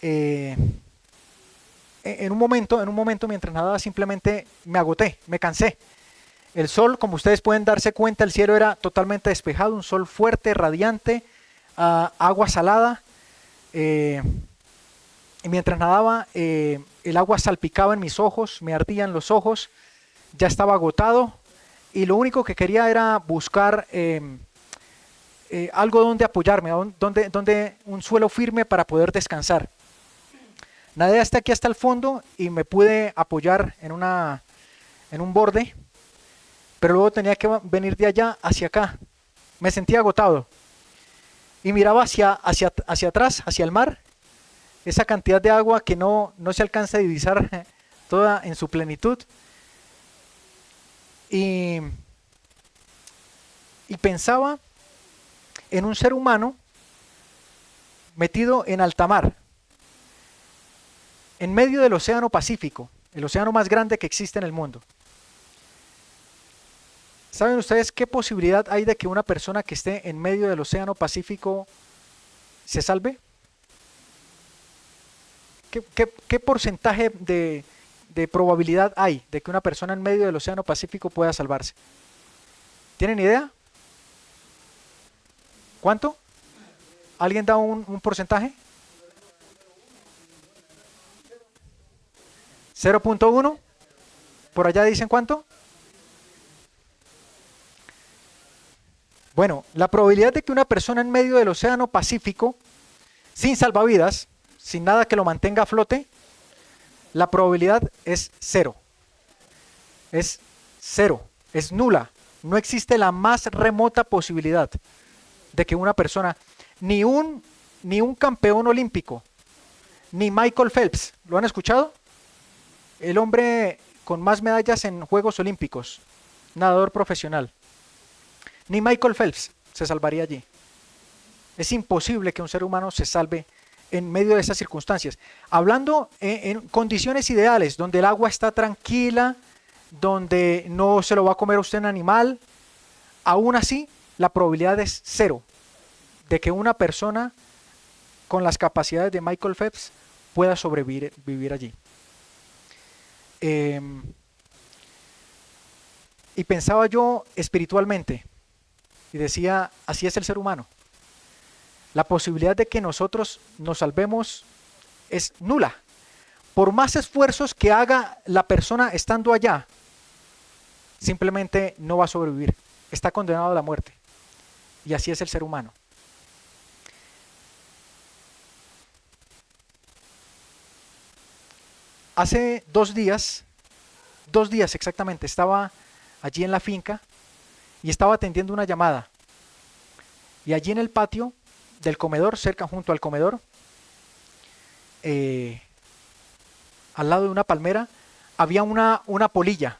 eh, en un momento mientras nadaba simplemente me agoté, me cansé. El sol, como ustedes pueden darse cuenta, el cielo era totalmente despejado, un sol fuerte, radiante, agua salada. eh, y mientras nadaba, el agua salpicaba en mis ojos, me ardían los ojos, ya estaba agotado y lo único que quería era buscar algo donde apoyarme, donde un suelo firme para poder descansar. Nadé hasta aquí, hasta el fondo y me pude apoyar en un borde, pero luego tenía que venir de allá hacia acá. Me sentía agotado y miraba hacia atrás, hacia el mar, esa cantidad de agua que no se alcanza a divisar toda en su plenitud. Y, y pensaba en un ser humano metido en alta mar, en medio del océano Pacífico, el océano más grande que existe en el mundo. ¿Saben ustedes qué posibilidad hay de que una persona que esté en medio del océano Pacífico se salve? ¿Qué porcentaje de probabilidad hay de que una persona en medio del océano Pacífico pueda salvarse? ¿Tienen idea? ¿Cuánto? ¿Alguien da un porcentaje? 0.1. ¿Por allá dicen cuánto? Bueno, la probabilidad de que una persona en medio del océano Pacífico, sin salvavidas, sin nada que lo mantenga a flote, la probabilidad es cero. Es cero, es nula. No existe la más remota posibilidad de que una persona, ni un campeón olímpico, ni Michael Phelps, ¿lo han escuchado? El hombre con más medallas en Juegos Olímpicos, nadador profesional. Ni Michael Phelps se salvaría allí. Es imposible que un ser humano se salve en medio de esas circunstancias. Hablando en condiciones ideales, donde el agua está tranquila, donde no se lo va a comer a usted un animal, aún así la probabilidad es cero de que una persona con las capacidades de Michael Phelps pueda sobrevivir allí. Eh, y pensaba yo espiritualmente y decía, así es el ser humano. La posibilidad de que nosotros nos salvemos es nula. Por más esfuerzos que haga la persona estando allá, simplemente no va a sobrevivir. Está condenado a la muerte. Y así es el ser humano. Hace 2 días exactamente, estaba allí en la finca y estaba atendiendo una llamada. Y allí en el patio del comedor, cerca junto al comedor, eh, al lado de una palmera, había una polilla.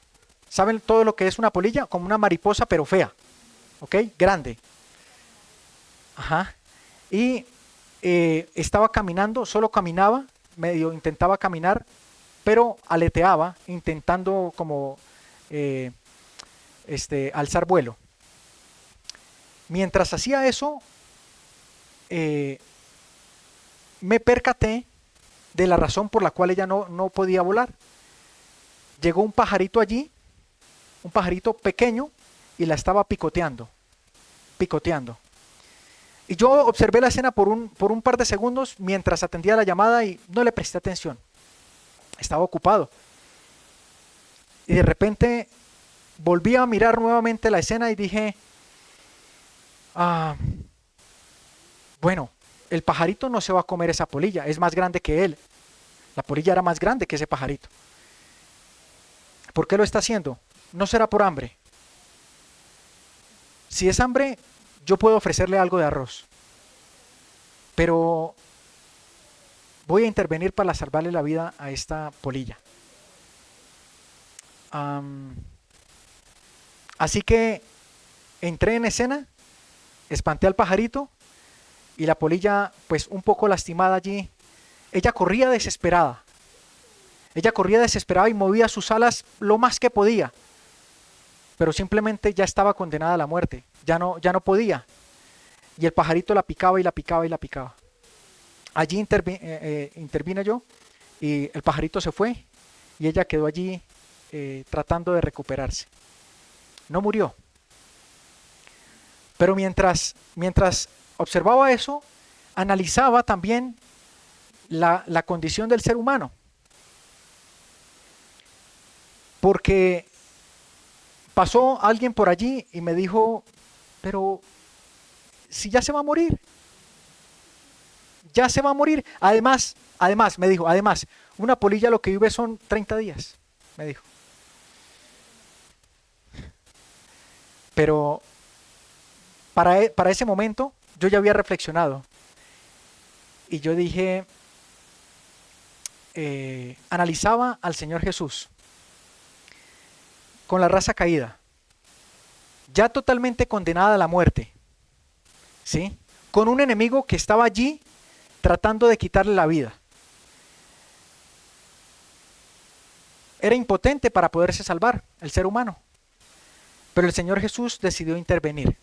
¿Saben todo lo que es una polilla? Como una mariposa, pero fea, ¿ok? Grande. Ajá. Y estaba caminando, solo caminaba, medio intentaba caminar, pero aleteaba, intentando como eh, alzar vuelo. Mientras hacía eso, eh, me percaté de la razón por la cual ella no podía volar. Llegó un pajarito allí, un pajarito pequeño, y la estaba picoteando, picoteando. Y yo observé la escena por un par de segundos mientras atendía la llamada y no le presté atención. Estaba ocupado. Y de repente volví a mirar nuevamente la escena y dije, ah, bueno, el pajarito no se va a comer esa polilla, es más grande que él. La polilla era más grande que ese pajarito. ¿Por qué lo está haciendo? No será por hambre. Si es hambre, yo puedo ofrecerle algo de arroz. Pero voy a intervenir para salvarle la vida a esta polilla. Am, Así que entré en escena, espanté al pajarito y la polilla, pues un poco lastimada allí, ella corría desesperada. Ella corría desesperada y movía sus alas lo más que podía, pero simplemente ya estaba condenada a la muerte, ya no podía. Y el pajarito la picaba y la picaba y la picaba. Allí intervine yo y el pajarito se fue y ella quedó allí tratando de recuperarse. No murió. Pero mientras observaba eso, analizaba también la condición del ser humano. Porque pasó alguien por allí y me dijo, pero si ya se va a morir, ya se va a morir. Además, me dijo, además, una polilla lo que vive son 30 días, me dijo. Pero para ese momento yo ya había reflexionado y yo dije, analizaba al Señor Jesús con la raza caída, ya totalmente condenada a la muerte, ¿sí? Con un enemigo que estaba allí tratando de quitarle la vida. Era impotente para poderse salvar el ser humano, pero el Señor Jesús decidió intervenir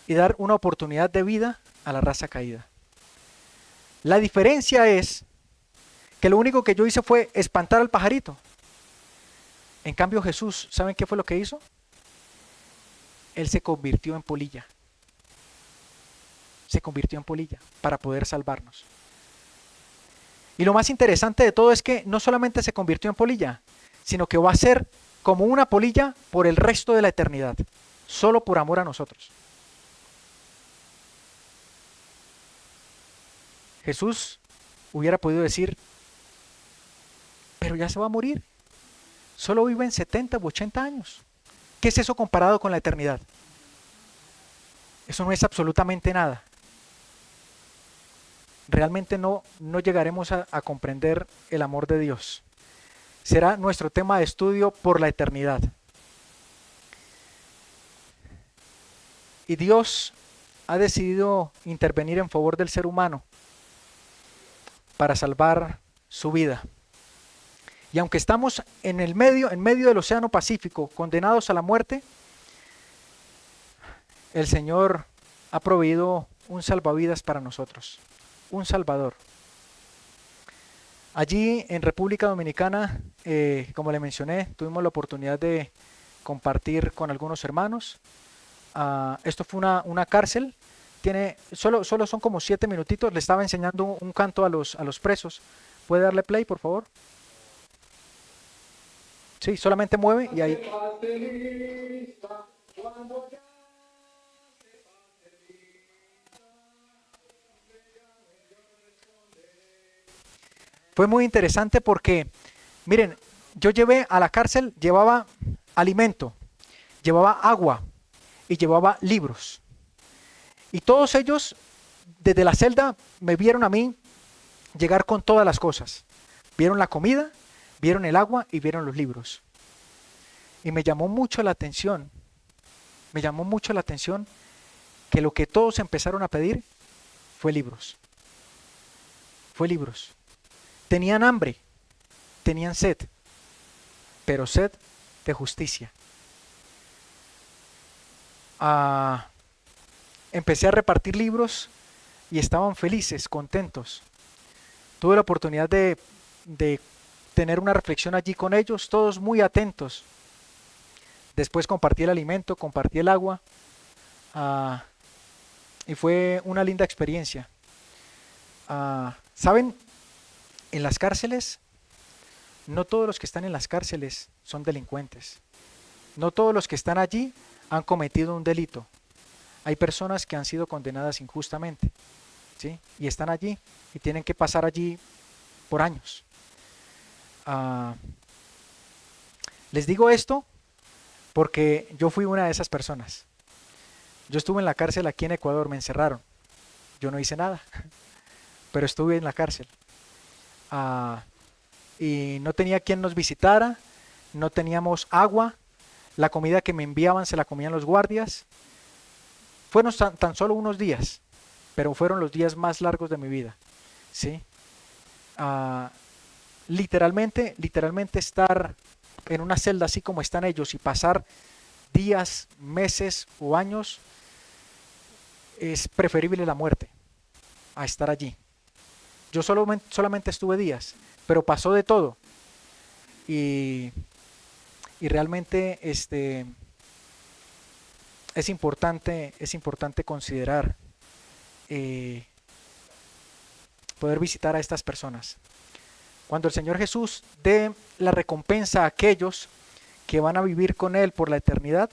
y dar una oportunidad de vida a la raza caída. La diferencia es que lo único que yo hice fue espantar al pajarito. En cambio Jesús, ¿saben qué fue lo que hizo? Él se convirtió en polilla. Se convirtió en polilla para poder salvarnos. Y lo más interesante de todo es que no solamente se convirtió en polilla, sino que va a ser como una polilla por el resto de la eternidad, solo por amor a nosotros. Jesús hubiera podido decir, pero ya se va a morir, solo viven 70 u 80 años. ¿Qué es eso comparado con la eternidad? Eso no es absolutamente nada. Realmente no llegaremos a comprender el amor de Dios. Será nuestro tema de estudio por la eternidad. Y Dios ha decidido intervenir en favor del ser humano para salvar su vida. Y aunque estamos en medio del Océano Pacífico, condenados a la muerte, el Señor ha proveído un salvavidas para nosotros, un Salvador. Allí en República Dominicana, como le mencioné, tuvimos la oportunidad de compartir con algunos hermanos. Esto fue una cárcel. Solo son como 7 minutitos. Le estaba enseñando un canto a los presos. ¿Puede darle play, por favor? Sí, solamente mueve y ahí. Fue muy interesante porque, miren, yo llevé a la cárcel, llevaba alimento, llevaba agua y llevaba libros. Y todos ellos, desde la celda, me vieron a mí llegar con todas las cosas. Vieron la comida, vieron el agua y vieron los libros. Y me llamó mucho la atención que lo que todos empezaron a pedir fue libros. Fue libros. Tenían hambre, tenían sed, pero sed de justicia. Empecé a repartir libros y estaban felices, contentos. Tuve la oportunidad de tener una reflexión allí con ellos, todos muy atentos. Después compartí el alimento, compartí el agua, y fue una linda experiencia. ¿Saben? En las cárceles, no todos los que están en las cárceles son delincuentes. No todos los que están allí han cometido un delito. Hay personas que han sido condenadas injustamente, ¿sí? Y están allí y tienen que pasar allí por años. Les digo esto porque yo fui una de esas personas. Yo estuve en la cárcel aquí en Ecuador, me encerraron. Yo no hice nada, pero estuve en la cárcel. Y no tenía quien nos visitara, no teníamos agua, la comida que me enviaban se la comían los guardias. Fueron tan solo unos días, pero fueron los días más largos de mi vida, ¿sí? Literalmente estar en una celda así como están ellos y pasar días, meses o años es preferible la muerte, a estar allí. Yo solamente estuve días, pero pasó de todo. Y, y realmente es importante considerar eh, poder visitar a estas personas. Cuando el Señor Jesús dé la recompensa a aquellos que van a vivir con Él por la eternidad,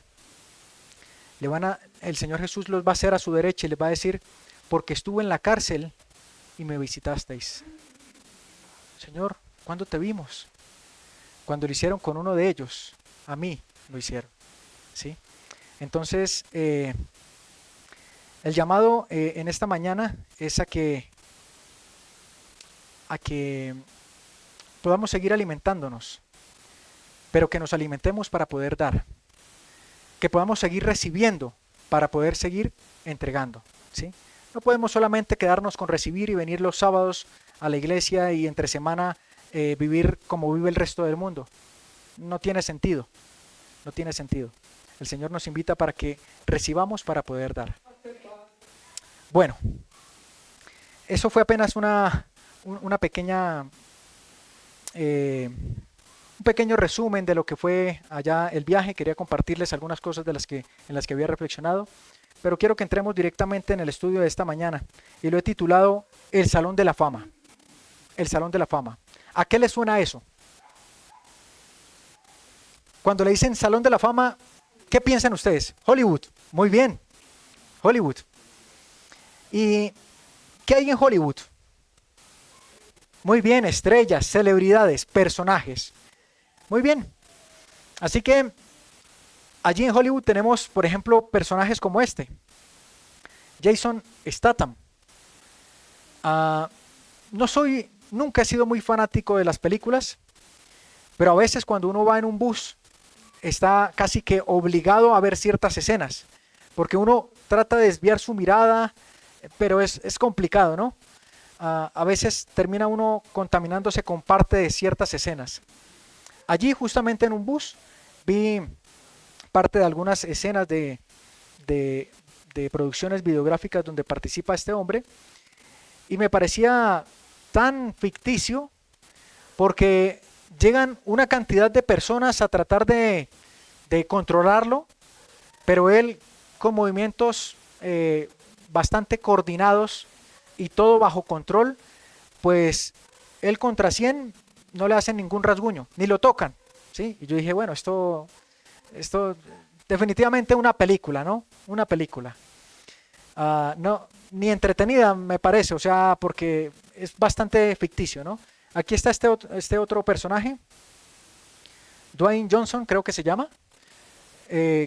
el Señor Jesús los va a hacer a su derecha y les va a decir, porque estuve en la cárcel y me visitasteis. Señor, ¿cuándo te vimos? Cuando lo hicieron con uno de ellos, a mí lo hicieron. ¿Sí? Entonces, el llamado en esta mañana es a que podamos seguir alimentándonos, pero que nos alimentemos para poder dar, que podamos seguir recibiendo para poder seguir entregando, ¿sí? No podemos solamente quedarnos con recibir y venir los sábados a la iglesia y entre semana vivir como vive el resto del mundo. No tiene sentido, no tiene sentido. El Señor nos invita para que recibamos para poder dar. Bueno, eso fue apenas una pequeña, un pequeño resumen de lo que fue allá el viaje. Quería compartirles algunas cosas en las que había reflexionado, pero quiero que entremos directamente en el estudio de esta mañana y lo he titulado El Salón de la Fama. El Salón de la Fama. ¿A qué le suena eso? Cuando le dicen Salón de la Fama, ¿qué piensan ustedes? Hollywood. Muy bien, Hollywood. ¿Y qué hay en Hollywood? Muy bien, estrellas, celebridades, personajes. Muy bien. Así que allí en Hollywood tenemos, por ejemplo, personajes como este. Jason Statham. Nunca he sido muy fanático de las películas, pero a veces cuando uno va en un bus está casi que obligado a ver ciertas escenas, porque uno trata de desviar su mirada, pero es complicado, ¿no? A veces termina uno contaminándose con parte de ciertas escenas. Allí justamente en un bus vi parte de algunas escenas de producciones videográficas donde participa este hombre y me parecía tan ficticio porque llegan una cantidad de personas a tratar de controlarlo, pero él con movimientos bastante coordinados y todo bajo control, pues él contra 100 no le hacen ningún rasguño, ni lo tocan, ¿sí? Y yo dije, bueno, esto definitivamente una película, ¿no? Una película. No, ni entretenida me parece, o sea, porque es bastante ficticio, ¿no? Aquí está este otro personaje, Dwayne Johnson creo que se llama,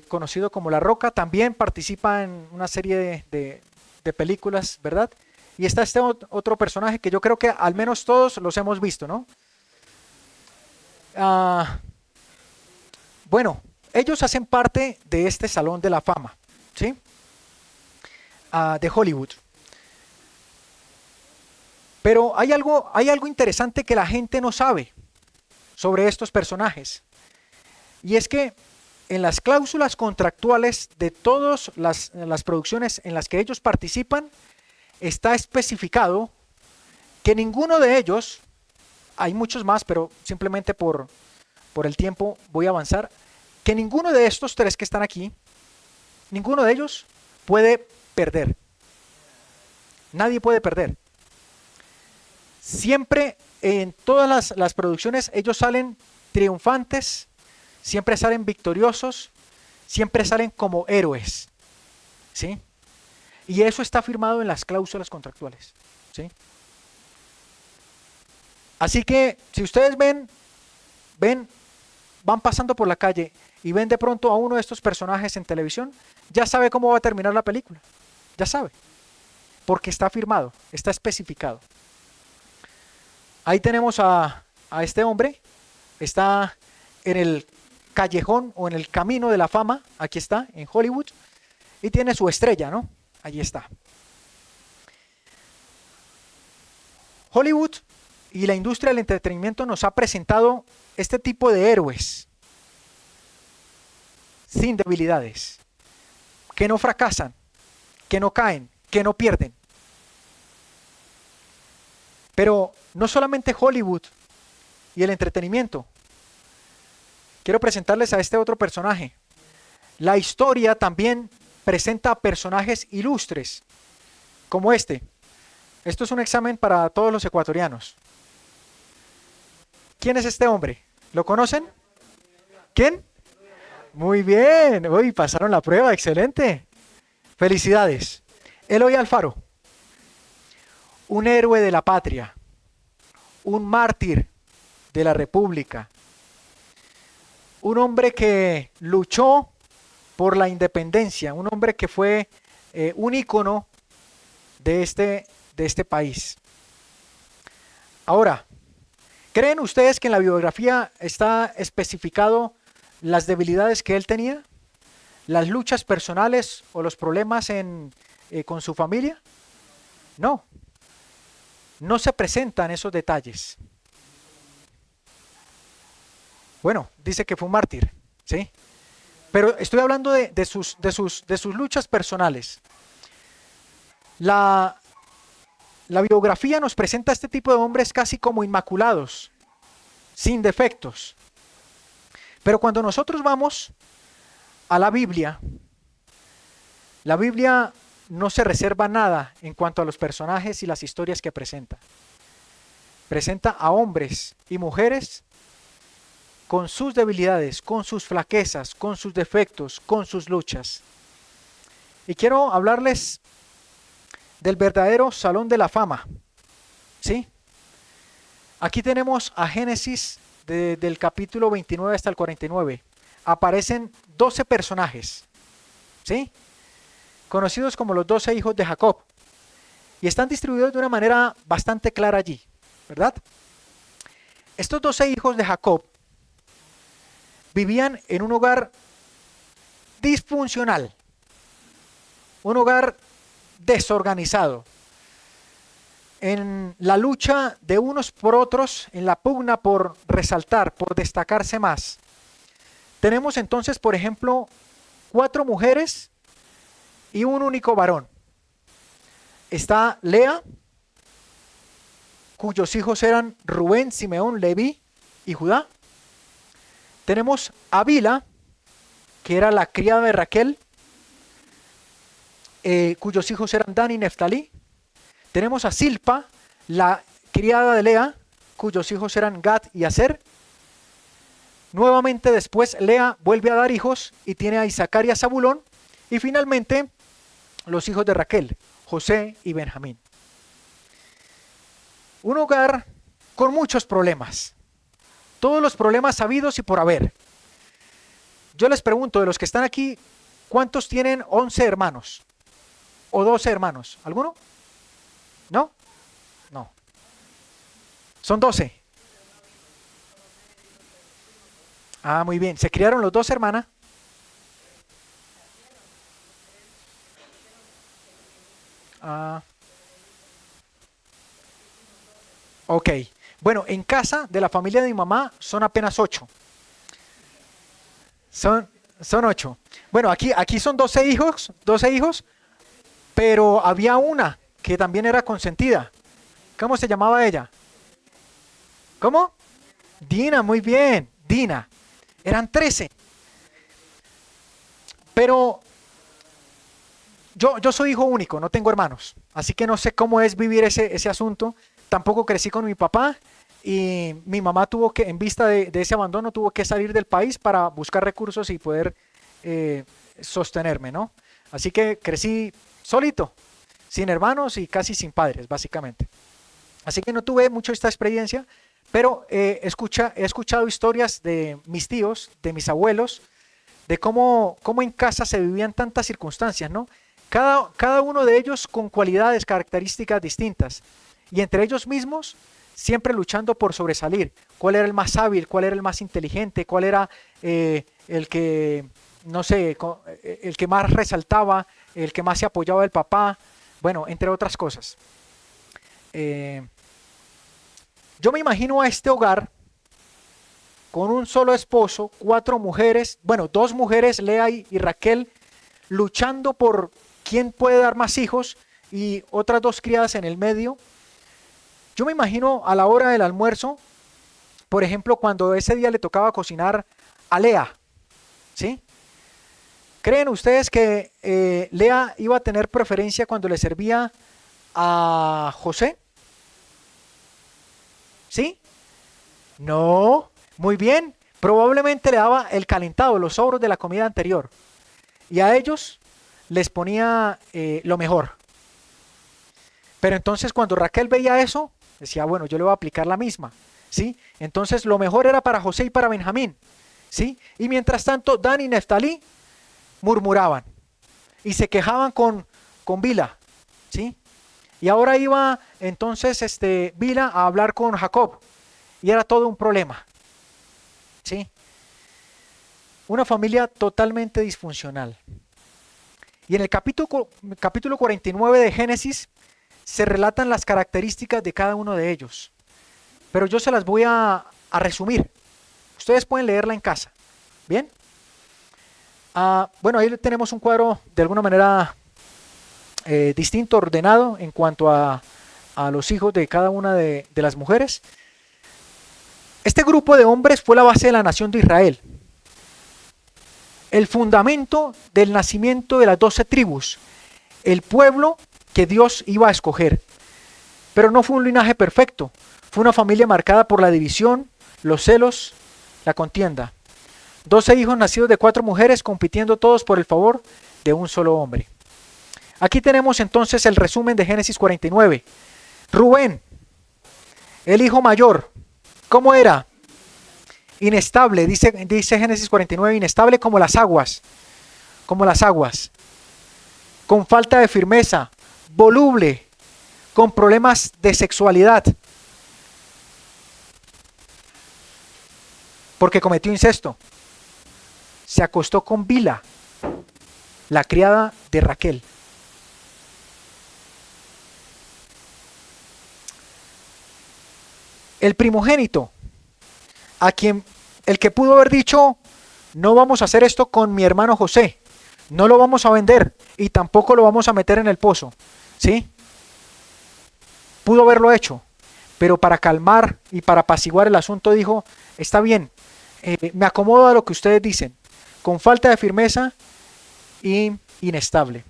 conocido como La Roca, también participa en una serie de películas, ¿verdad? Y está este otro personaje que yo creo que al menos todos los hemos visto, ¿no? Bueno, ellos hacen parte de este Salón de la Fama, ¿sí? De Hollywood. Pero hay algo interesante que la gente no sabe sobre estos personajes. Y es que en las cláusulas contractuales de todas las producciones en las que ellos participan, está especificado que ninguno de ellos, hay muchos más, pero simplemente por el tiempo voy a avanzar, que ninguno de estos tres que están aquí, ninguno de ellos puede perder. Nadie puede perder. Siempre en todas las producciones ellos salen triunfantes, siempre salen victoriosos, siempre salen como héroes, ¿sí? Y eso está firmado en las cláusulas contractuales, ¿sí? Así que si ustedes van pasando por la calle y ven de pronto a uno de estos personajes en televisión, ya sabe cómo va a terminar la película, ya sabe, porque está firmado, está especificado. Ahí tenemos a este hombre, está en el callejón o en el camino de la fama, aquí está, en Hollywood, y tiene su estrella, ¿no? Allí está. Hollywood y la industria del entretenimiento nos ha presentado este tipo de héroes sin debilidades, que no fracasan, que no caen, que no pierden. Pero no solamente Hollywood y el entretenimiento. Quiero presentarles a este otro personaje. La historia también presenta personajes ilustres, como este. Esto es un examen para todos los ecuatorianos. ¿Quién es este hombre? ¿Lo conocen? ¿Quién? Muy bien. Uy, pasaron la prueba. Excelente. Felicidades. Eloy Alfaro. Un héroe de la patria. Un mártir de la República. Un hombre que luchó por la independencia. Un hombre que fue un ícono de este país. Ahora, ¿creen ustedes que en la biografía está especificado las debilidades que él tenía? ¿Las luchas personales o los problemas con su familia? No, no se presentan esos detalles. Bueno, dice que fue un mártir, ¿sí? Pero estoy hablando de sus luchas personales. La biografía nos presenta a este tipo de hombres casi como inmaculados, sin defectos. Pero cuando nosotros vamos a la Biblia no se reserva nada en cuanto a los personajes y las historias que presenta. Presenta a hombres y mujeres con sus debilidades, con sus flaquezas, con sus defectos, con sus luchas. Y quiero hablarles del verdadero Salón de la Fama, ¿sí? Aquí tenemos a Génesis del capítulo 29 hasta el 49. Aparecen 12 personajes, ¿sí? Conocidos como los 12 hijos de Jacob. Y están distribuidos de una manera bastante clara allí, ¿verdad? Estos 12 hijos de Jacob vivían en un hogar disfuncional, un hogar desorganizado, en la lucha de unos por otros, en la pugna por resaltar, por destacarse más. Tenemos entonces, por ejemplo, 4 mujeres y un único varón. Está Lea, cuyos hijos eran Rubén, Simeón, Leví y Judá. Tenemos a Bila, que era la criada de Raquel, cuyos hijos eran Dan y Neftalí. Tenemos a Silpa, la criada de Lea, cuyos hijos eran Gad y Aser. Nuevamente después Lea vuelve a dar hijos y tiene a Isaacar y a Zabulón. Y finalmente los hijos de Raquel, José y Benjamín. Un hogar con muchos problemas. Todos los problemas sabidos y por haber. Yo les pregunto, de los que están aquí, ¿cuántos tienen 11 hermanos? ¿O 12 hermanos? ¿Alguno? ¿No? No. Son 12. Ah, muy bien. ¿Se criaron los 2 hermanas? Ah. Ok. Bueno, en casa de la familia de mi mamá son apenas 8. Son 8. Bueno, aquí son 12 hijos, pero había una que también era consentida. ¿Cómo se llamaba ella? ¿Cómo? Dina, muy bien, Dina. Eran 13. Pero yo soy hijo único, no tengo hermanos. Así que no sé cómo es vivir ese asunto. Tampoco crecí con mi papá y mi mamá tuvo que, en vista de ese abandono, tuvo que salir del país para buscar recursos y poder sostenerme, ¿no? Así que crecí solito, sin hermanos y casi sin padres, básicamente. Así que no tuve mucho esta experiencia, pero he escuchado historias de mis tíos, de mis abuelos, de cómo en casa se vivían tantas circunstancias, ¿no? Cada uno de ellos con cualidades, características distintas, y entre ellos mismos siempre luchando por sobresalir. ¿Cuál era el más hábil? ¿Cuál era el más inteligente? ¿Cuál era el que, no sé, el que más resaltaba, el que más se apoyaba del papá? Bueno, entre otras cosas. Yo me imagino a este hogar con un solo esposo, 4 mujeres, bueno, 2 mujeres, Lea y Raquel, luchando por quién puede dar más hijos y otras 2 criadas en el medio. Yo me imagino a la hora del almuerzo, por ejemplo, cuando ese día le tocaba cocinar a Lea, ¿sí? ¿Creen ustedes que Lea iba a tener preferencia cuando le servía a José? ¿Sí? No, muy bien. Probablemente le daba el calentado, los sobros de la comida anterior. Y a ellos les ponía lo mejor. Pero entonces cuando Raquel veía eso, decía, bueno, yo le voy a aplicar la misma. ¿Sí? Entonces lo mejor era para José y para Benjamín. ¿Sí? Y mientras tanto, Dan y Neftalí murmuraban y se quejaban con Bila. ¿Sí? Y ahora iba entonces Bila a hablar con Jacob. Y era todo un problema. ¿Sí? Una familia totalmente disfuncional. Y en el capítulo 49 de Génesis se relatan las características de cada uno de ellos. Pero yo se las voy a resumir. Ustedes pueden leerla en casa. ¿Bien? Bueno, ahí tenemos un cuadro de alguna manera distinto, ordenado en cuanto a los hijos de cada una de las mujeres. Este grupo de hombres fue la base de la nación de Israel. El fundamento del nacimiento de las 12 tribus. El pueblo que Dios iba a escoger. Pero no fue un linaje perfecto. Fue una familia marcada por la división, los celos, la contienda. 12 hijos nacidos de 4 mujeres compitiendo todos por el favor de un solo hombre. Aquí tenemos entonces el resumen de Génesis 49. Rubén, el hijo mayor, ¿cómo era? Inestable, dice Génesis 49, inestable como las aguas, con falta de firmeza, voluble, con problemas de sexualidad, porque cometió incesto. Se acostó con Bila, la criada de Raquel. El primogénito, el que pudo haber dicho, no vamos a hacer esto con mi hermano José, no lo vamos a vender y tampoco lo vamos a meter en el pozo, ¿sí? Pudo haberlo hecho, pero para calmar y para apaciguar el asunto dijo, está bien, me acomodo a lo que ustedes dicen, con falta de firmeza y inestable.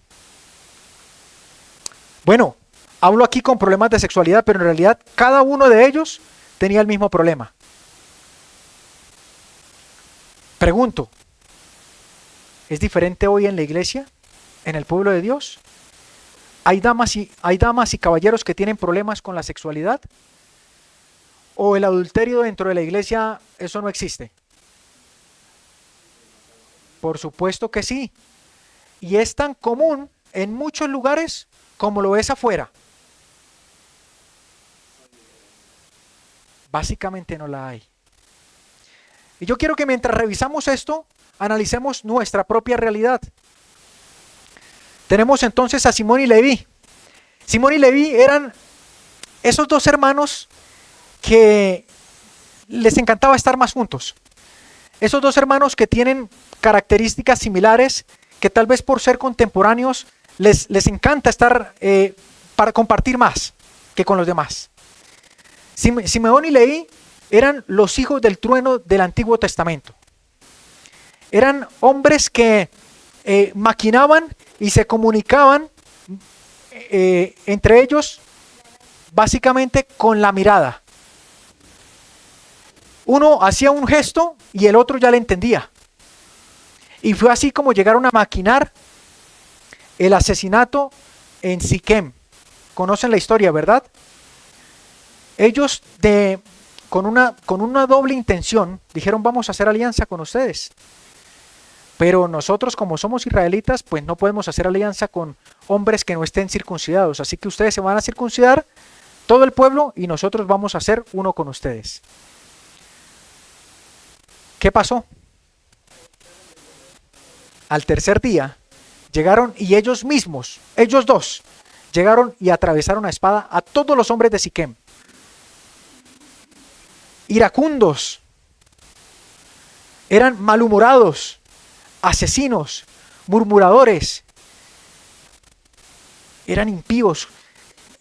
Bueno, hablo aquí con problemas de sexualidad, pero en realidad cada uno de ellos tenía el mismo problema. Pregunto, ¿es diferente hoy en la iglesia, en el pueblo de Dios? ¿Hay damas y caballeros que tienen problemas con la sexualidad? ¿O el adulterio dentro de la iglesia, eso no existe? Por supuesto que sí. Y es tan común en muchos lugares como lo es afuera. Básicamente no la hay. Y yo quiero que mientras revisamos esto, analicemos nuestra propia realidad. Tenemos entonces a Simón y Leví. Simón y Leví eran esos dos hermanos que les encantaba estar más juntos. Esos dos hermanos que tienen características similares, que tal vez por ser contemporáneos les encanta estar para compartir más que con los demás. Simeón y Leví eran los hijos del trueno del Antiguo Testamento. Eran hombres que maquinaban y se comunicaban entre ellos básicamente con la mirada. Uno hacía un gesto y el otro ya le entendía. Y fue así como llegaron a maquinar el asesinato en Siquem. Conocen la historia, ¿verdad? Ellos con una doble intención dijeron, vamos a hacer alianza con ustedes. Pero nosotros, como somos israelitas, pues no podemos hacer alianza con hombres que no estén circuncidados. Así que ustedes se van a circuncidar, todo el pueblo, y nosotros vamos a hacer uno con ustedes. ¿Qué pasó? Al tercer día llegaron y ellos mismos, ellos dos, llegaron y atravesaron a espada a todos los hombres de Siquem. Iracundos, eran malhumorados, asesinos, murmuradores, eran impíos,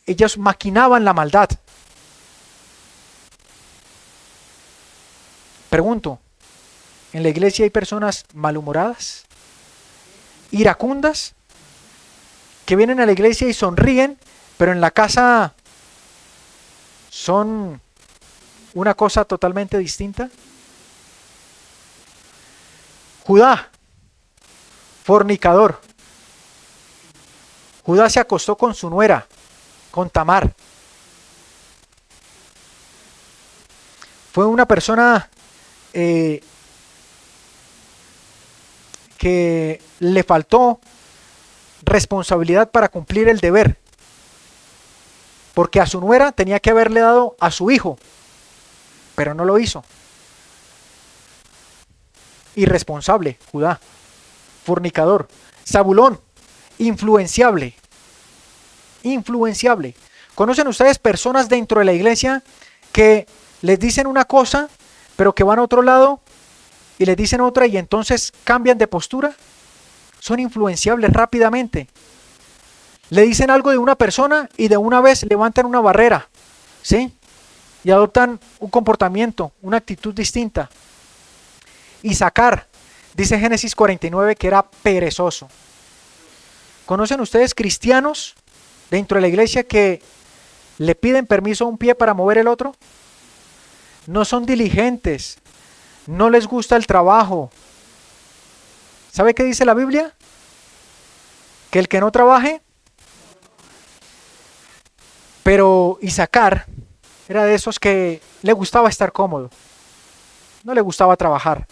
ellos maquinaban la maldad. Pregunto, ¿en la iglesia hay personas malhumoradas, iracundas, que vienen a la iglesia y sonríen, pero en la casa son una cosa totalmente distinta? Judá, fornicador. Judá se acostó con su nuera, con Tamar. Fue una persona que le faltó responsabilidad para cumplir el deber, porque a su nuera tenía que haberle dado a su hijo, pero no lo hizo. Irresponsable, Judá, fornicador. Zabulón, influenciable. ¿Conocen ustedes personas dentro de la iglesia que les dicen una cosa, pero que van a otro lado y les dicen otra y entonces cambian de postura? Son influenciables rápidamente. Le dicen algo de una persona y de una vez levantan una barrera, ¿sí? Y adoptan un comportamiento, una actitud distinta. Isaacar, dice Génesis 49, que era perezoso. ¿Conocen ustedes cristianos dentro de la iglesia que le piden permiso a un pie para mover el otro? No son diligentes, no les gusta el trabajo. ¿Sabe qué dice la Biblia? Que el que no trabaje. Pero Isaacar era de esos que le gustaba estar cómodo, no le gustaba trabajar.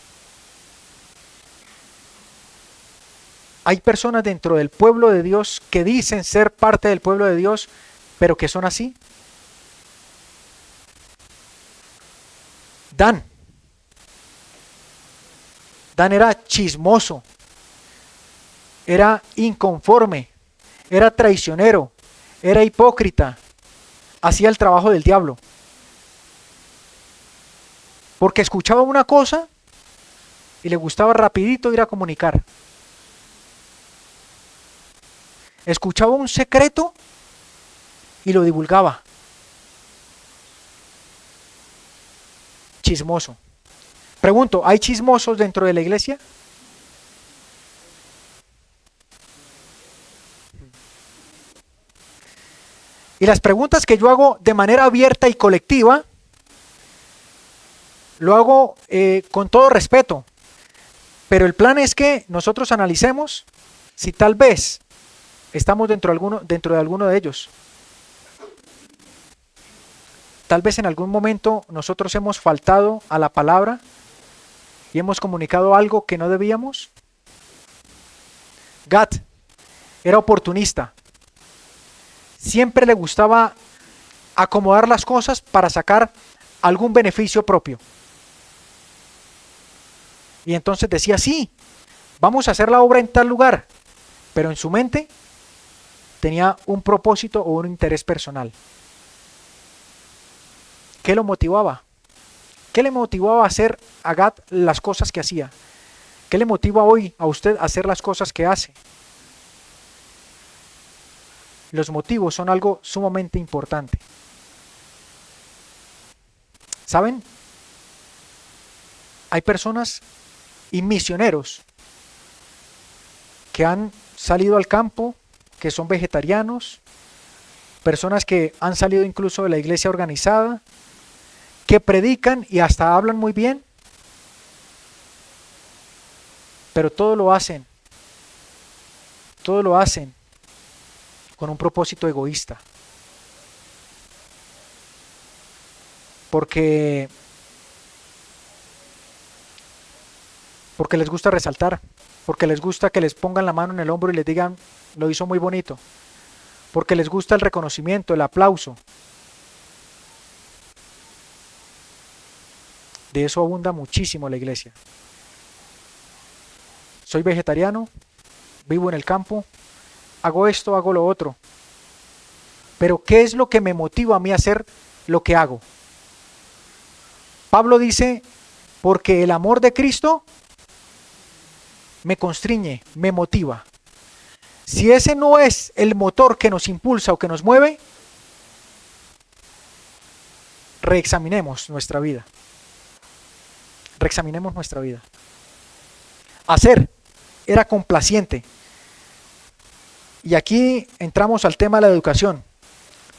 Hay personas dentro del pueblo de Dios que dicen ser parte del pueblo de Dios, pero que son así. Dan era chismoso, era inconforme, era traicionero, era hipócrita, hacía el trabajo del diablo. Porque escuchaba una cosa y le gustaba rapidito ir a comunicar. Escuchaba un secreto y lo divulgaba. Chismoso. Pregunto, ¿hay chismosos dentro de la iglesia? Y las preguntas que yo hago de manera abierta y colectiva, lo hago con todo respeto, pero el plan es que nosotros analicemos si tal vez estamos dentro de alguno de ellos. Tal vez en algún momento nosotros hemos faltado a la palabra y hemos comunicado algo que no debíamos. Gad era oportunista. Siempre le gustaba acomodar las cosas para sacar algún beneficio propio. Y entonces decía, sí, vamos a hacer la obra en tal lugar, pero en su mente tenía un propósito o un interés personal. ¿Qué lo motivaba? ¿Qué le motivaba a hacer a Gad las cosas que hacía? ¿Qué le motiva hoy a usted a hacer las cosas que hace? Los motivos son algo sumamente importante. ¿Saben? Hay personas y misioneros que han salido al campo, que son vegetarianos, personas que han salido incluso de la iglesia organizada, que predican y hasta hablan muy bien, pero todo lo hacen con un propósito egoísta, porque les gusta resaltar, porque les gusta que les pongan la mano en el hombro y les digan, lo hizo muy bonito, porque les gusta el reconocimiento, el aplauso. De eso abunda muchísimo la iglesia. Soy vegetariano, vivo en el campo, hago esto, hago lo otro. Pero ¿qué es lo que me motiva a mí a hacer lo que hago? Pablo dice, porque el amor de Cristo me constriñe, me motiva. Si ese no es el motor que nos impulsa o que nos mueve, reexaminemos nuestra vida. Reexaminemos nuestra vida. Aser era complaciente. Y aquí entramos al tema de la educación.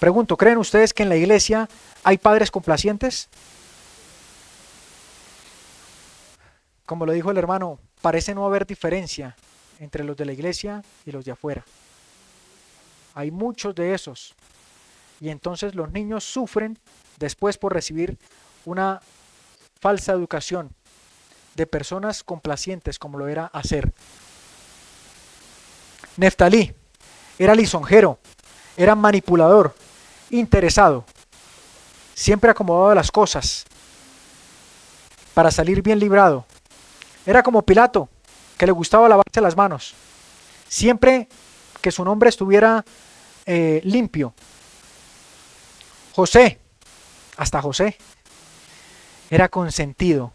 Pregunto, ¿creen ustedes que en la iglesia hay padres complacientes? Como lo dijo el hermano, parece no haber diferencia entre los de la iglesia y los de afuera. Hay muchos de esos. Y entonces los niños sufren después por recibir una falsa educación de personas complacientes como lo era Aser. Neftalí era lisonjero, era manipulador, interesado, siempre acomodado a las cosas para salir bien librado. Era como Pilato, que le gustaba lavarse las manos, siempre que su nombre estuviera limpio. José, hasta José, era consentido,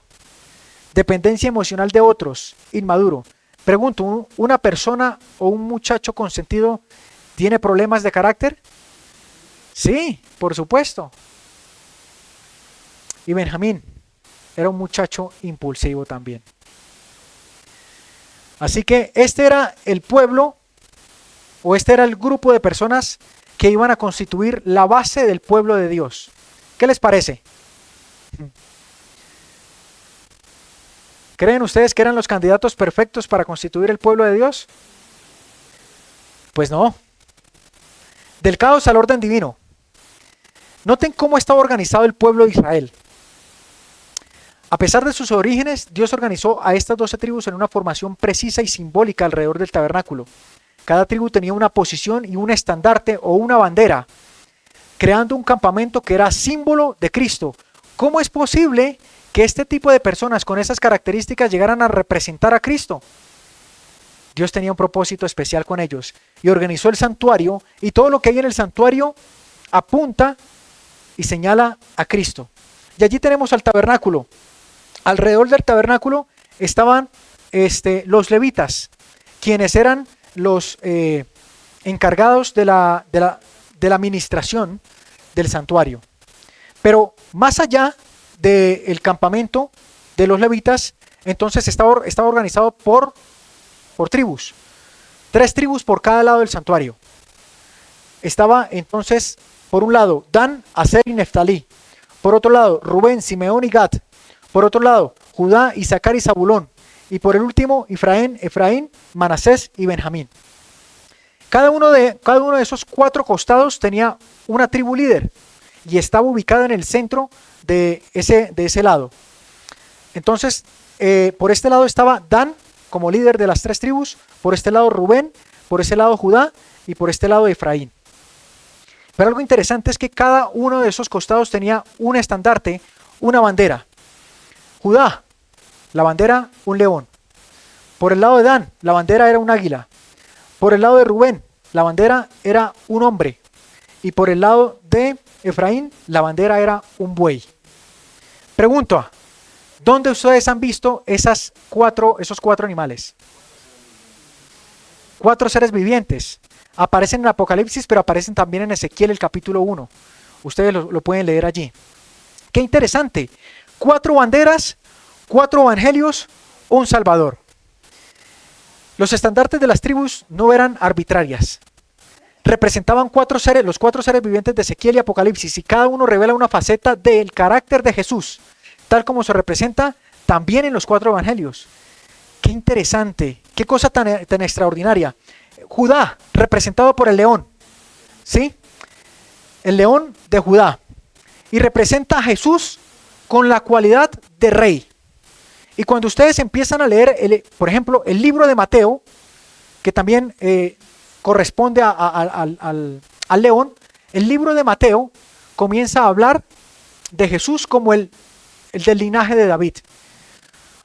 dependencia emocional de otros, inmaduro. Pregunto, ¿una persona o un muchacho consentido tiene problemas de carácter? Sí, por supuesto. Y Benjamín era un muchacho impulsivo también. Así que este era el pueblo, o este era el grupo de personas que iban a constituir la base del pueblo de Dios. ¿Qué les parece? ¿Creen ustedes que eran los candidatos perfectos para constituir el pueblo de Dios? Pues no. Del caos al orden divino. Noten cómo estaba organizado el pueblo de Israel. A pesar de sus orígenes, Dios organizó a estas 12 tribus en una formación precisa y simbólica alrededor del tabernáculo. Cada tribu tenía una posición y un estandarte o una bandera, creando un campamento que era símbolo de Cristo. ¿Cómo es posible que este tipo de personas con esas características llegaran a representar a Cristo? Dios tenía un propósito especial con ellos y organizó el santuario, y todo lo que hay en el santuario apunta y señala a Cristo. Y allí tenemos al tabernáculo. Alrededor del tabernáculo estaban los levitas, quienes eran los encargados de la administración del santuario. Pero más allá del campamento de los levitas, entonces estaba organizado por tribus. 3 tribus por cada lado del santuario. Estaba entonces, por un lado, Dan, Aser y Neftalí. Por otro lado, Rubén, Simeón y Gad. Por otro lado, Judá, Isaacar y Zabulón. Y por el último, Efraín, Manasés y Benjamín. Cada uno de esos 4 costados tenía una tribu líder y estaba ubicada en el centro de ese lado. Entonces, por este lado estaba Dan como líder de las 3 tribus, por este lado Rubén, por este lado Judá y por este lado Efraín. Pero algo interesante es que cada uno de esos costados tenía un estandarte, una bandera. Judá, la bandera, un león. Por el lado de Dan, la bandera era un águila. Por el lado de Rubén, la bandera era un hombre. Y por el lado de Efraín, la bandera era un buey. Pregunto, ¿dónde ustedes han visto esos 4 animales? 4 seres vivientes. Aparecen en Apocalipsis, pero aparecen también en Ezequiel, el capítulo 1. Ustedes lo pueden leer allí. Qué interesante. 4 banderas, 4 evangelios, un Salvador. Los estandartes de las tribus no eran arbitrarias. Representaban los 4 seres vivientes de Ezequiel y Apocalipsis, y cada uno revela una faceta del carácter de Jesús, tal como se representa también en los 4 evangelios. Qué interesante, qué cosa tan extraordinaria. Judá, representado por el león, ¿sí? El león de Judá. Y representa a Jesús con la cualidad de rey. Y cuando ustedes empiezan a leer, por ejemplo, el libro de Mateo, que también corresponde al león, el libro de Mateo comienza a hablar de Jesús como el del linaje de David.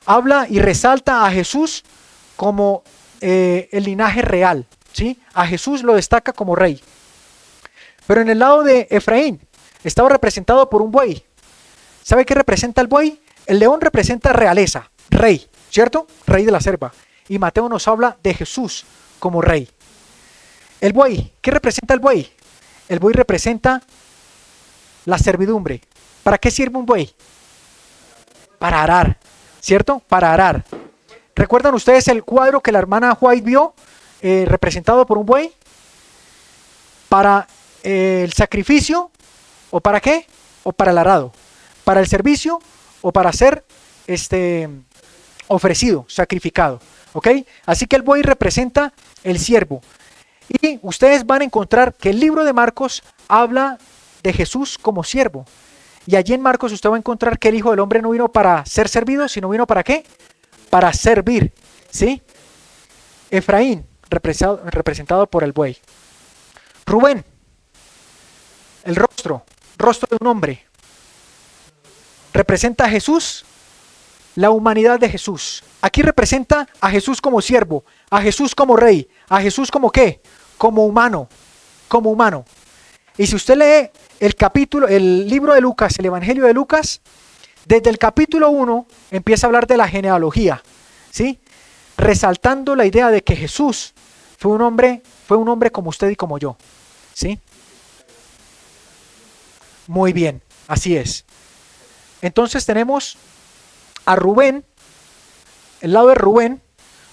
Habla y resalta a Jesús como el linaje real, ¿sí? A Jesús lo destaca como rey. Pero en el lado de Efraín estaba representado por un buey. ¿Sabe qué representa el buey? El león representa realeza, rey, ¿cierto? Rey de la selva. Y Mateo nos habla de Jesús como rey. El buey, ¿qué representa el buey? El buey representa la servidumbre. ¿Para qué sirve un buey? Para arar. ¿cierto? Para arar. ¿Recuerdan ustedes el cuadro que la hermana White vio representado por un buey? ¿Para el sacrificio o para qué? ¿O para el arado? ¿Para el servicio o para ser ofrecido, sacrificado? ¿Ok? Así que el buey representa el siervo. Y ustedes van a encontrar que el libro de Marcos habla de Jesús como siervo. Y allí en Marcos usted va a encontrar que el Hijo del Hombre no vino para ser servido, sino vino ¿para qué? Para servir, ¿sí? Efraín, representado por el buey. Rubén, el rostro de un hombre, representa a Jesús, la humanidad de Jesús. Aquí representa a Jesús como siervo, a Jesús como rey, a Jesús como ¿qué? Como humano, como humano. Y si usted lee el libro de Lucas, el Evangelio de Lucas, desde el capítulo 1 empieza a hablar de la genealogía, ¿sí? Resaltando la idea de que Jesús fue un hombre como usted y como yo, ¿sí? Muy bien, así es. Entonces tenemos a Rubén, el lado de Rubén,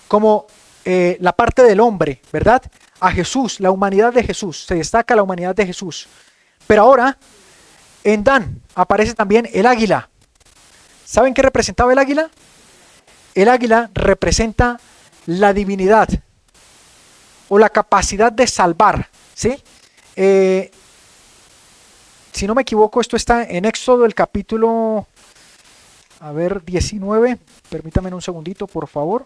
como la parte del hombre, ¿verdad? A Jesús, la humanidad de Jesús, se destaca la humanidad de Jesús. Pero ahora, en Dan, aparece también el águila. ¿Saben qué representaba el águila? El águila representa la divinidad o la capacidad de salvar, ¿sí? Si no me equivoco, esto está en Éxodo, el capítulo, 19. Permítame un segundito, por favor.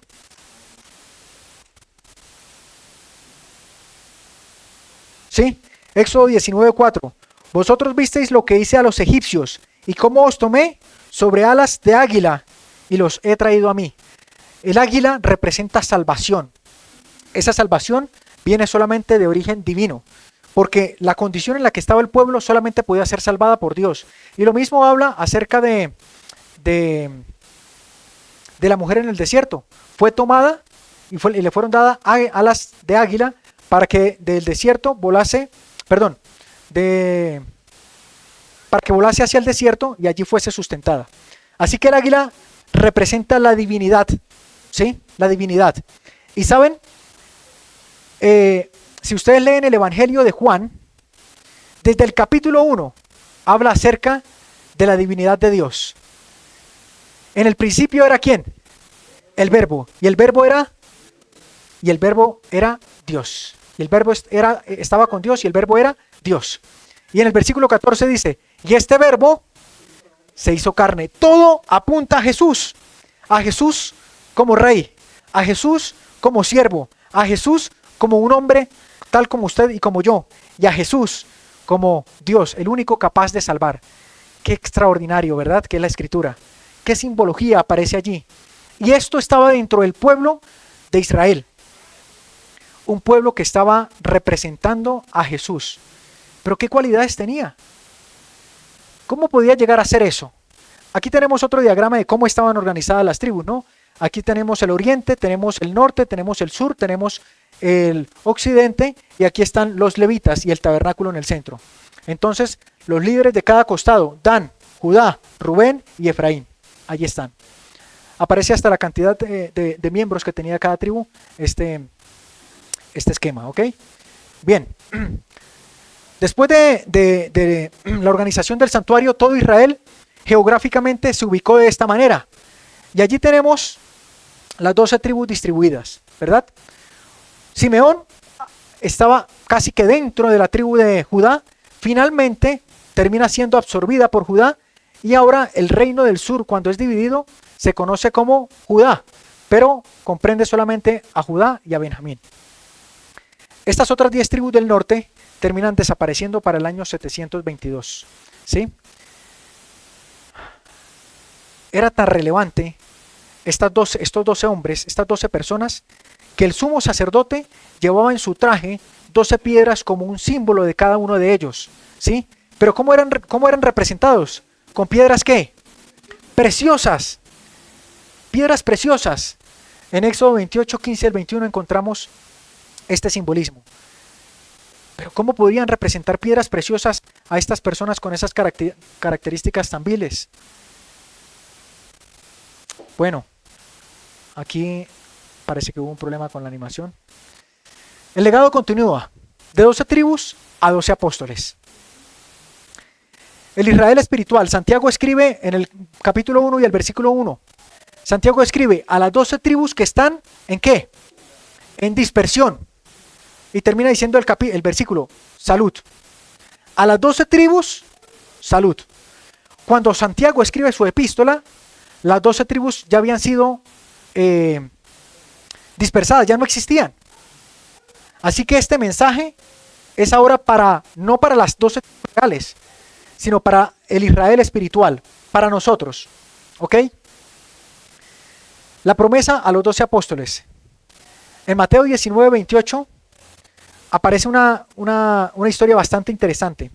Sí, Éxodo 19:4. Vosotros visteis lo que hice a los egipcios y cómo os tomé sobre alas de águila y los he traído a mí. El águila representa salvación. Esa salvación viene solamente de origen divino, porque la condición en la que estaba el pueblo solamente podía ser salvada por Dios. Y lo mismo habla acerca de la mujer en el desierto. Fue tomada y le fueron dadas alas de águila para que del desierto volase, para que volase hacia el desierto y allí fuese sustentada. Así que el águila representa la divinidad, ¿sí? La divinidad. Y saben, si ustedes leen el Evangelio de Juan, desde el capítulo 1 habla acerca de la divinidad de Dios. En el principio era ¿quién? El verbo. Y el verbo era Dios. Y el verbo estaba con Dios y el verbo era Dios. Y en el versículo 14 dice, y este verbo se hizo carne. Todo apunta a Jesús como rey, a Jesús como siervo, a Jesús como un hombre tal como usted y como yo, y a Jesús como Dios, el único capaz de salvar. Qué extraordinario, ¿verdad? Que es la Escritura. Qué simbología aparece allí. Y esto estaba dentro del pueblo de Israel. Un pueblo que estaba representando a Jesús. Pero ¿qué cualidades tenía? ¿Cómo podía llegar a ser eso? Aquí tenemos otro diagrama de cómo estaban organizadas las tribus, ¿no? Aquí tenemos el oriente, tenemos el norte, tenemos el sur, tenemos el occidente y aquí están los levitas y el tabernáculo en el centro. Entonces, los líderes de cada costado, Dan, Judá, Rubén y Efraín, allí están. Aparece hasta la cantidad de miembros que tenía cada tribu este esquema, ¿ok? Bien. Después de la organización del santuario, todo Israel geográficamente se ubicó de esta manera. Y allí tenemos las 12 tribus distribuidas, ¿verdad? Simeón estaba casi que dentro de la tribu de Judá, finalmente termina siendo absorbida por Judá y ahora el reino del sur, cuando es dividido, se conoce como Judá, pero comprende solamente a Judá y a Benjamín. Estas otras 10 tribus del norte terminan desapareciendo para el año 722, ¿sí? Era tan relevante estos 12 hombres, estas 12 personas, que el sumo sacerdote llevaba en su traje 12 piedras como un símbolo de cada uno de ellos, ¿sí? Pero ¿cómo eran representados? ¿Con piedras qué? Preciosas, piedras preciosas. En Éxodo 28, 15 al 21 encontramos este simbolismo. Pero ¿cómo podían representar piedras preciosas a estas personas con esas características tan viles? Bueno, aquí parece que hubo un problema con la animación. El legado continúa de 12 tribus a 12 apóstoles. El Israel espiritual, Santiago escribe en el capítulo 1 y el versículo 1. Santiago escribe a las 12 tribus que están ¿en qué? En dispersión. Y termina diciendo el versículo, salud. A las 12 tribus, salud. Cuando Santiago escribe su epístola, las 12 tribus ya habían sido dispersadas, ya no existían. Así que este mensaje es ahora no para las 12 tribus reales, sino para el Israel espiritual, para nosotros. ¿Ok? La promesa a los 12 apóstoles. En Mateo 19, 28 aparece una historia bastante interesante.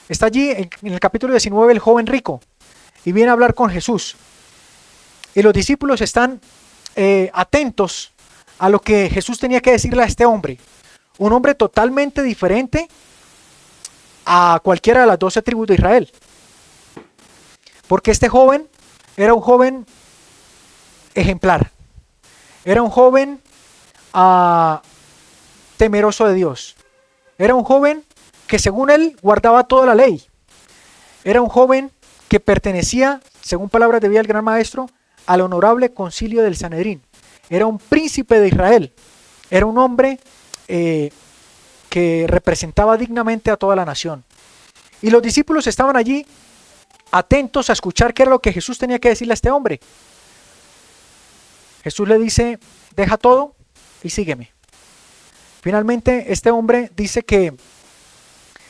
Está allí en el capítulo 19 el joven rico y viene a hablar con Jesús. Y los discípulos están atentos a lo que Jesús tenía que decirle a este hombre. Un hombre totalmente diferente a cualquiera de las 12 tribus de Israel. Porque este joven era un joven ejemplar. Era un joven temeroso de Dios. Era un joven que según él guardaba toda la ley. Era un joven que pertenecía, según palabras de vida del gran maestro, al honorable concilio del Sanedrín. Era un príncipe de Israel. Era un hombre que representaba dignamente a toda la nación. Y los discípulos estaban allí atentos a escuchar qué era lo que Jesús tenía que decirle a este hombre. Jesús le dice, deja todo y sígueme. Finalmente este hombre dice que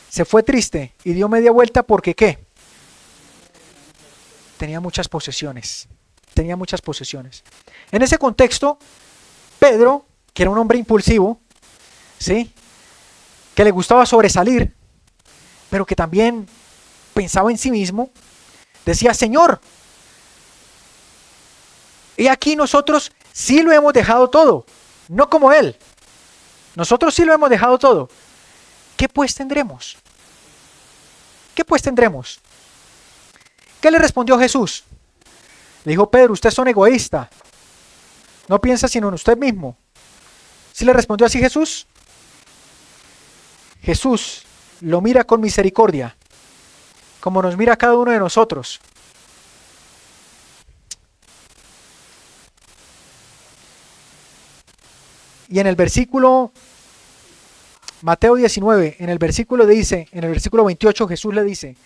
se fue triste y dio media vuelta porque ¿qué? Tenía muchas posesiones. Tenía muchas posesiones. En ese contexto, Pedro, que era un hombre impulsivo, ¿sí? Que le gustaba sobresalir, pero que también pensaba en sí mismo, decía, Señor, y aquí nosotros sí lo hemos dejado todo, no como él. Nosotros sí lo hemos dejado todo. ¿Qué pues tendremos? ¿Qué pues tendremos? ¿Qué le respondió Jesús? Le dijo, Pedro, ustedes son egoístas. No piensa sino en usted mismo. ¿Sí le respondió así Jesús? Jesús lo mira con misericordia, como nos mira a cada uno de nosotros. Y en el versículo, Mateo 19, en el versículo 28, Jesús le dice,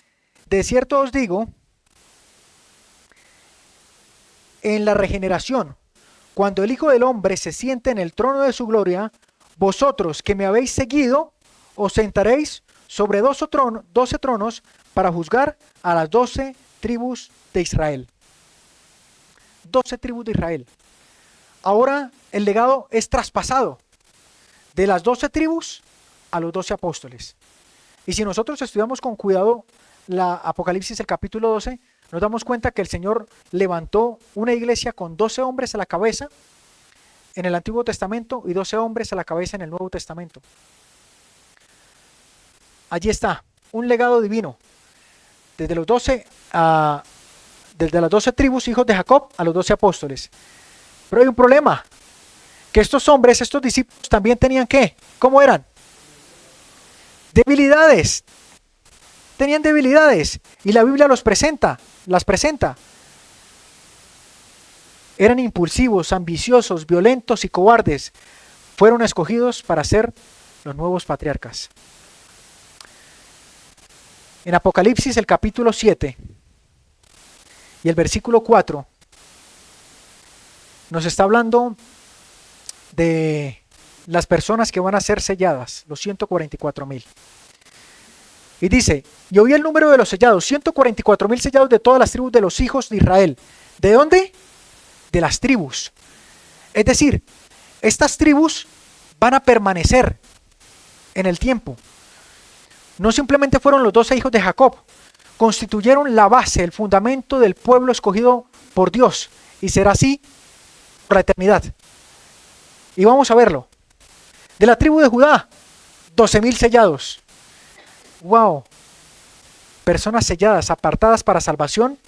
de cierto os digo, en la regeneración, cuando el Hijo del Hombre se siente en el trono de su gloria, vosotros que me habéis seguido, os sentaréis sobre 12 tronos para juzgar a las 12 tribus de Israel. 12 tribus de Israel. Ahora el legado es traspasado de las 12 tribus a los 12 apóstoles. Y si nosotros estudiamos con cuidado la Apocalipsis, el capítulo 12, nos damos cuenta que el Señor levantó una iglesia con 12 hombres a la cabeza en el Antiguo Testamento y 12 hombres a la cabeza en el Nuevo Testamento. Allí está, un legado divino, desde las 12 tribus, hijos de Jacob, a los 12 apóstoles. Pero hay un problema, que estos hombres, estos discípulos también tenían ¿qué? ¿Cómo eran? Debilidades. Tenían debilidades y la Biblia las presenta. Eran impulsivos, ambiciosos, violentos y cobardes. Fueron escogidos para ser los nuevos patriarcas. En Apocalipsis, el capítulo 7 y el versículo 4, nos está hablando de las personas que van a ser selladas, los 144,000. Y dice, y oí el número de los sellados, 144,000 sellados de todas las tribus de los hijos de Israel. ¿De dónde? De las tribus. Es decir, estas tribus van a permanecer en el tiempo. No simplemente fueron los 12 hijos de Jacob, constituyeron la base, el fundamento del pueblo escogido por Dios, y será así por la eternidad. Y vamos a verlo. De la tribu de Judá, 12,000 sellados. ¡Wow! Personas selladas, apartadas para salvación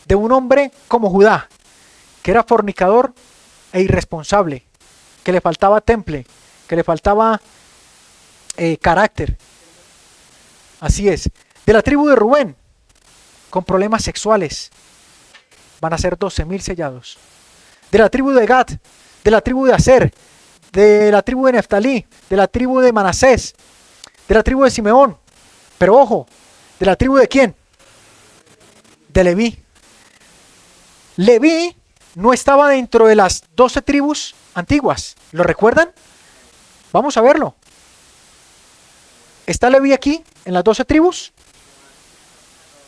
de un hombre como Judá, que era fornicador e irresponsable, que le faltaba temple, que le faltaba carácter. Así es. De la tribu de Rubén, con problemas sexuales, van a ser 12,000 sellados. De la tribu de Gad, de la tribu de Aser, de la tribu de Neftalí, de la tribu de Manasés, de la tribu de Simeón. Pero ojo, ¿de la tribu de quién? De Leví. Leví no estaba dentro de las 12 tribus antiguas. ¿Lo recuerdan? Vamos a verlo. ¿Está Leví aquí en las 12 tribus?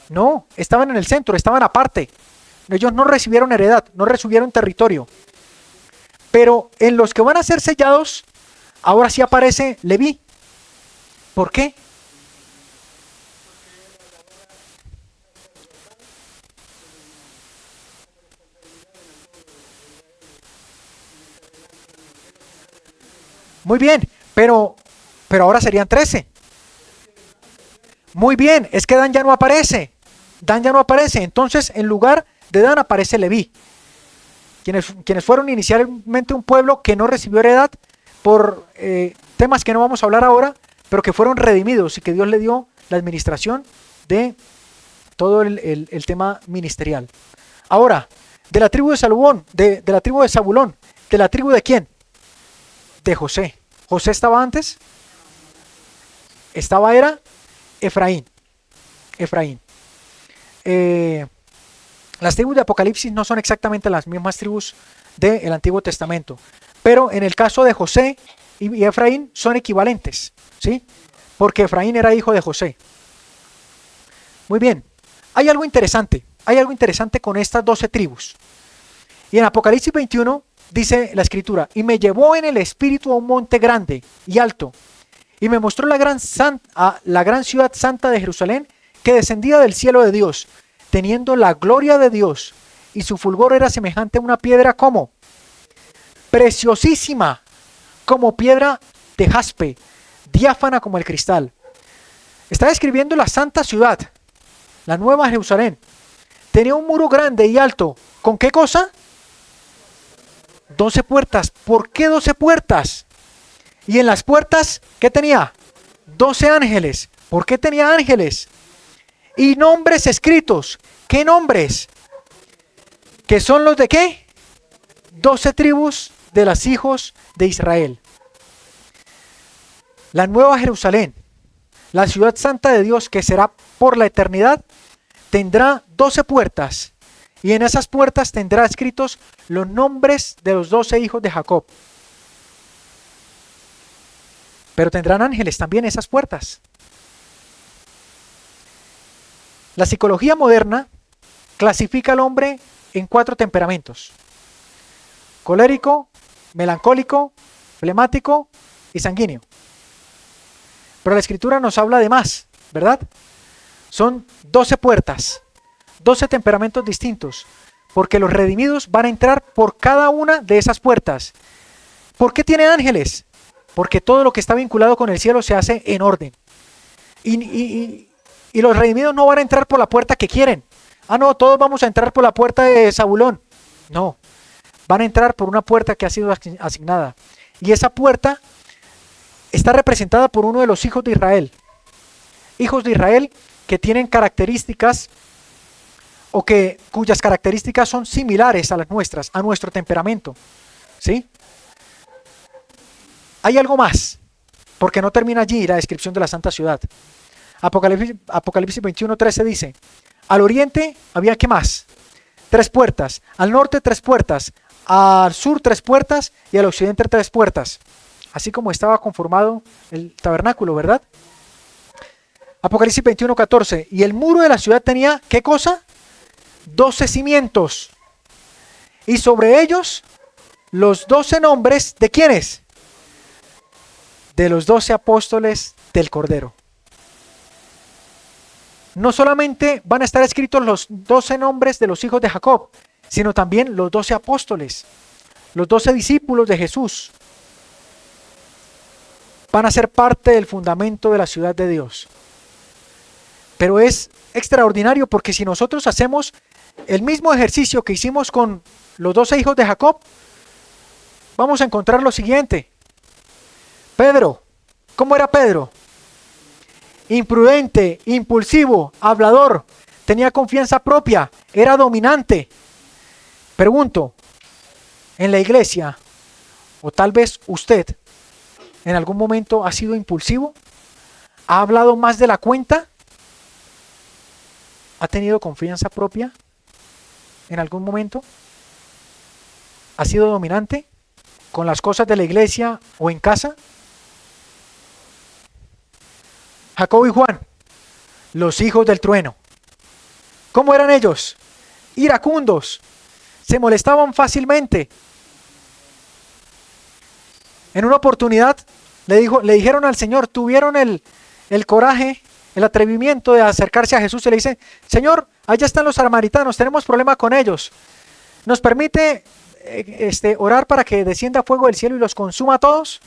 No, estaban en el centro, estaban aparte. Ellos no recibieron heredad, no recibieron territorio. Pero en los que van a ser sellados, ahora sí aparece Leví. ¿Por qué? Muy bien, pero ahora serían 13. Muy bien, es que Dan ya no aparece. Dan ya no aparece. Entonces, en lugar de Dan aparece Leví. Quienes fueron inicialmente un pueblo que no recibió heredad por temas que no vamos a hablar ahora, pero que fueron redimidos y que Dios le dio la administración de todo el tema ministerial. Ahora, de la tribu de Zabulón, de la tribu de Zabulón, ¿de la tribu de quién? De José. ¿José estaba antes? Era Efraín. Las tribus de Apocalipsis no son exactamente las mismas tribus del Antiguo Testamento, pero en el caso de José y Efraín son equivalentes, ¿sí? Porque Efraín era hijo de José. Muy bien, hay algo interesante con estas 12 tribus. Y en Apocalipsis 21 dice la escritura: y me llevó en el espíritu a un monte grande y alto, y me mostró la gran ciudad santa de Jerusalén, que descendía del cielo de Dios, teniendo la gloria de Dios, y su fulgor era semejante a una piedra como preciosísima, como piedra de jaspe, diáfana como el cristal. Está describiendo la santa ciudad, la nueva Jerusalén. Tenía un muro grande y alto. ¿Con qué cosa? 12 puertas. ¿Por qué 12 puertas? Y en las puertas, ¿qué tenía? 12 ángeles. ¿Por qué tenía ángeles? Y nombres escritos. ¿Qué nombres? ¿Que son los de qué? 12 tribus de los hijos de Israel. La nueva Jerusalén, la ciudad santa de Dios, que será por la eternidad, tendrá 12 puertas. Y en esas puertas tendrá escritos los nombres de los 12 hijos de Jacob. Pero tendrán ángeles también esas puertas. La psicología moderna clasifica al hombre en 4 temperamentos: colérico, melancólico, flemático y sanguíneo. Pero la escritura nos habla de más, ¿verdad? Son 12 puertas, 12 temperamentos distintos, porque los redimidos van a entrar por cada una de esas puertas. ¿Por qué tiene ángeles? Porque todo lo que está vinculado con el cielo se hace en orden. Y los redimidos no van a entrar por la puerta que quieren. Ah, no, todos vamos a entrar por la puerta de Zabulón. No, van a entrar por una puerta que ha sido asignada. Y esa puerta está representada por uno de los hijos de Israel. Hijos de Israel que tienen características o cuyas características son similares a las nuestras, a nuestro temperamento. ¿Sí? Hay algo más, porque no termina allí la descripción de la santa ciudad. Apocalipsis 21:13 dice: al oriente había, ¿qué más? 3 puertas, al norte 3 puertas, al sur 3 puertas y al occidente 3 puertas. Así como estaba conformado el tabernáculo, ¿verdad? Apocalipsis 21:14. Y el muro de la ciudad tenía, ¿qué cosa? 12 cimientos. Y sobre ellos los 12 nombres, ¿de quiénes? De los 12 apóstoles del Cordero. No solamente van a estar escritos los 12 nombres de los hijos de Jacob, sino también los 12 apóstoles, los 12 discípulos de Jesús. Van a ser parte del fundamento de la ciudad de Dios. Pero es extraordinario, porque si nosotros hacemos el mismo ejercicio que hicimos con los 12 hijos de Jacob, vamos a encontrar lo siguiente. Pedro, ¿cómo era Pedro? Imprudente, impulsivo, hablador, tenía confianza propia, era dominante. Pregunto, en la iglesia, o tal vez usted, en algún momento ha sido impulsivo, ha hablado más de la cuenta, ha tenido confianza propia en algún momento, ha sido dominante con las cosas de la iglesia o en casa. Jacob y Juan, los hijos del trueno. ¿Cómo eran ellos? Iracundos, se molestaban fácilmente. En una oportunidad le dijeron al Señor, tuvieron el coraje, el atrevimiento de acercarse a Jesús y le dicen, Señor, allá están los samaritanos, tenemos problema con ellos. ¿Nos permite orar para que descienda fuego del cielo y los consuma a todos?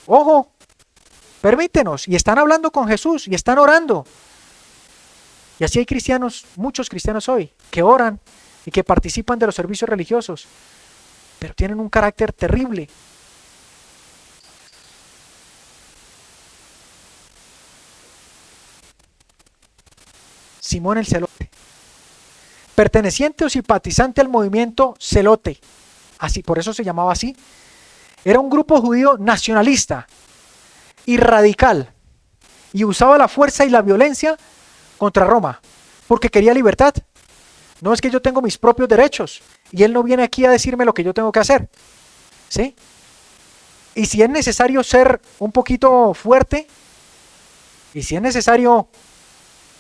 Ojo, permítenos. Y están hablando con Jesús y están orando. Y así hay cristianos, muchos cristianos hoy, que oran y que participan de los servicios religiosos, pero tienen un carácter terrible. Simón el Celote, perteneciente o simpatizante al movimiento Celote, así, por eso se llamaba así, era un grupo judío nacionalista y radical, y usaba la fuerza y la violencia contra Roma, porque quería libertad. No es que yo tengo mis propios derechos, y él no viene aquí a decirme lo que yo tengo que hacer, ¿sí? Y si es necesario ser un poquito fuerte, y si es necesario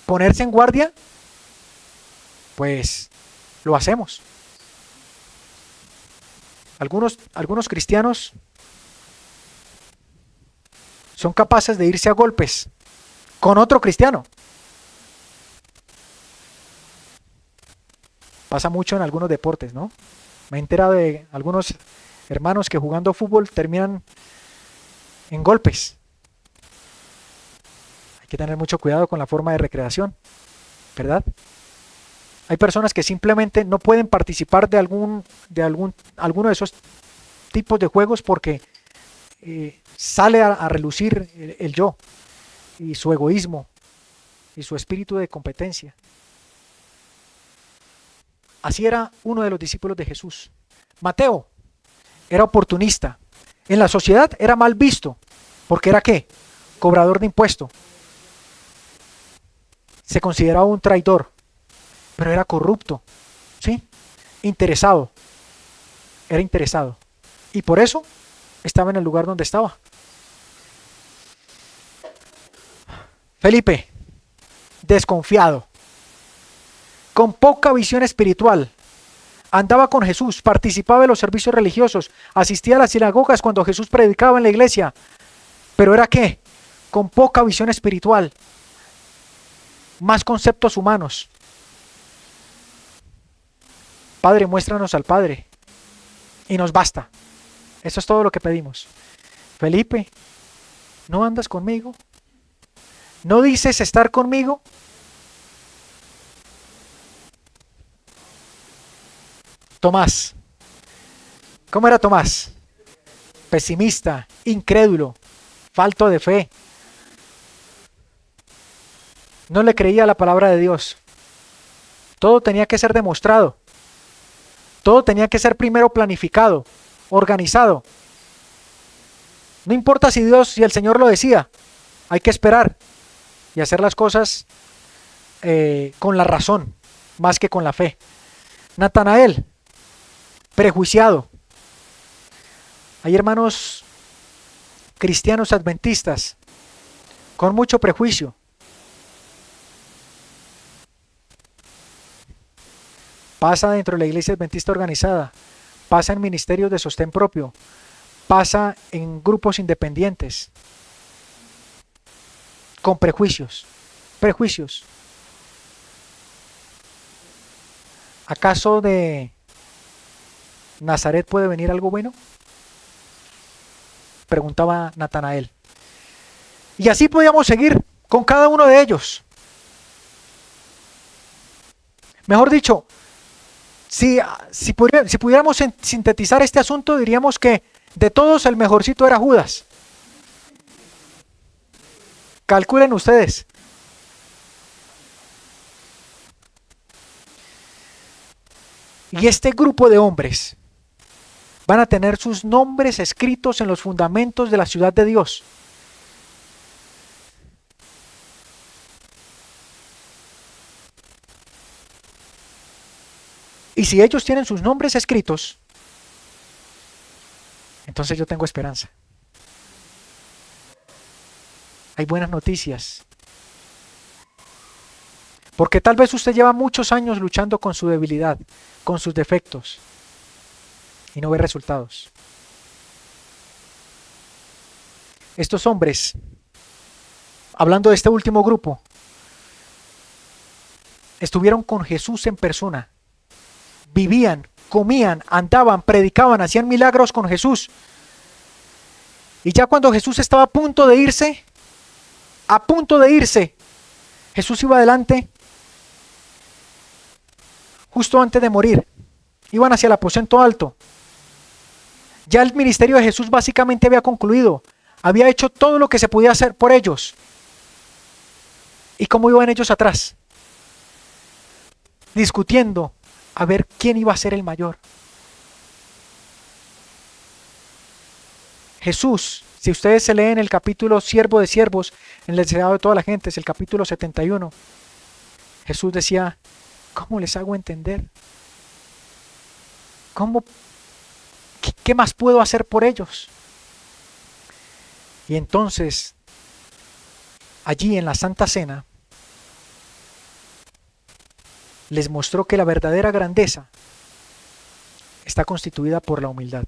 ponerse en guardia, pues lo hacemos. Algunos cristianos son capaces de irse a golpes con otro cristiano. Pasa mucho en algunos deportes, ¿no? Me he enterado de algunos hermanos que jugando fútbol terminan en golpes. Hay que tener mucho cuidado con la forma de recreación, ¿verdad? Hay personas que simplemente no pueden participar de alguno de esos tipos de juegos porque sale a relucir el yo y su egoísmo y su espíritu de competencia. Así era uno de los discípulos de Jesús. Mateo era oportunista. En la sociedad era mal visto porque era ¿qué? Cobrador de impuesto. Se consideraba un traidor, pero era corrupto, ¿sí? Interesado. Era interesado. Y por eso estaba en el lugar donde estaba. Felipe, desconfiado, con poca visión espiritual, andaba con Jesús, participaba de los servicios religiosos, asistía a las sinagogas cuando Jesús predicaba en la iglesia, pero era ¿qué? Con poca visión espiritual, más conceptos humanos. Padre, muéstranos al Padre y nos basta. Eso es todo lo que pedimos. Felipe, ¿no andas conmigo? ¿No dices estar conmigo? Tomás. ¿Cómo era Tomás? Pesimista, incrédulo, falto de fe. No le creía la palabra de Dios. Todo tenía que ser demostrado. Todo tenía que ser primero planificado, organizado. No importa si el Señor lo decía, hay que esperar y hacer las cosas con la razón, más que con la fe. Natanael, prejuiciado. Hay hermanos cristianos adventistas con mucho prejuicio. Pasa dentro de la iglesia adventista organizada, pasa en ministerios de sostén propio, pasa en grupos independientes, con prejuicios. ¿Acaso de Nazaret puede venir algo bueno? Preguntaba Natanael. Y así podíamos seguir con cada uno de ellos. Mejor dicho, Si pudiéramos sintetizar este asunto, diríamos que de todos el mejorcito era Judas. Calculen ustedes. Y este grupo de hombres van a tener sus nombres escritos en los fundamentos de la ciudad de Dios. Y si ellos tienen sus nombres escritos, entonces yo tengo esperanza. Hay buenas noticias. Porque tal vez usted lleva muchos años luchando con su debilidad, con sus defectos, y no ve resultados. Estos hombres, hablando de este último grupo, estuvieron con Jesús en persona. Vivían, comían, andaban, predicaban, hacían milagros con Jesús. Y ya cuando Jesús estaba a punto de irse, Jesús iba adelante, justo antes de morir. Iban hacia el aposento alto. Ya el ministerio de Jesús básicamente había concluido. Había hecho todo lo que se podía hacer por ellos. ¿Y cómo iban ellos atrás? Discutiendo a ver quién iba a ser el mayor. Jesús, si ustedes se leen el capítulo Siervo de Siervos, en el deseado de toda la gente, es el capítulo 71. Jesús decía, ¿cómo les hago entender? ¿Qué más puedo hacer por ellos? Y entonces, allí en la Santa Cena, les mostró que la verdadera grandeza está constituida por la humildad.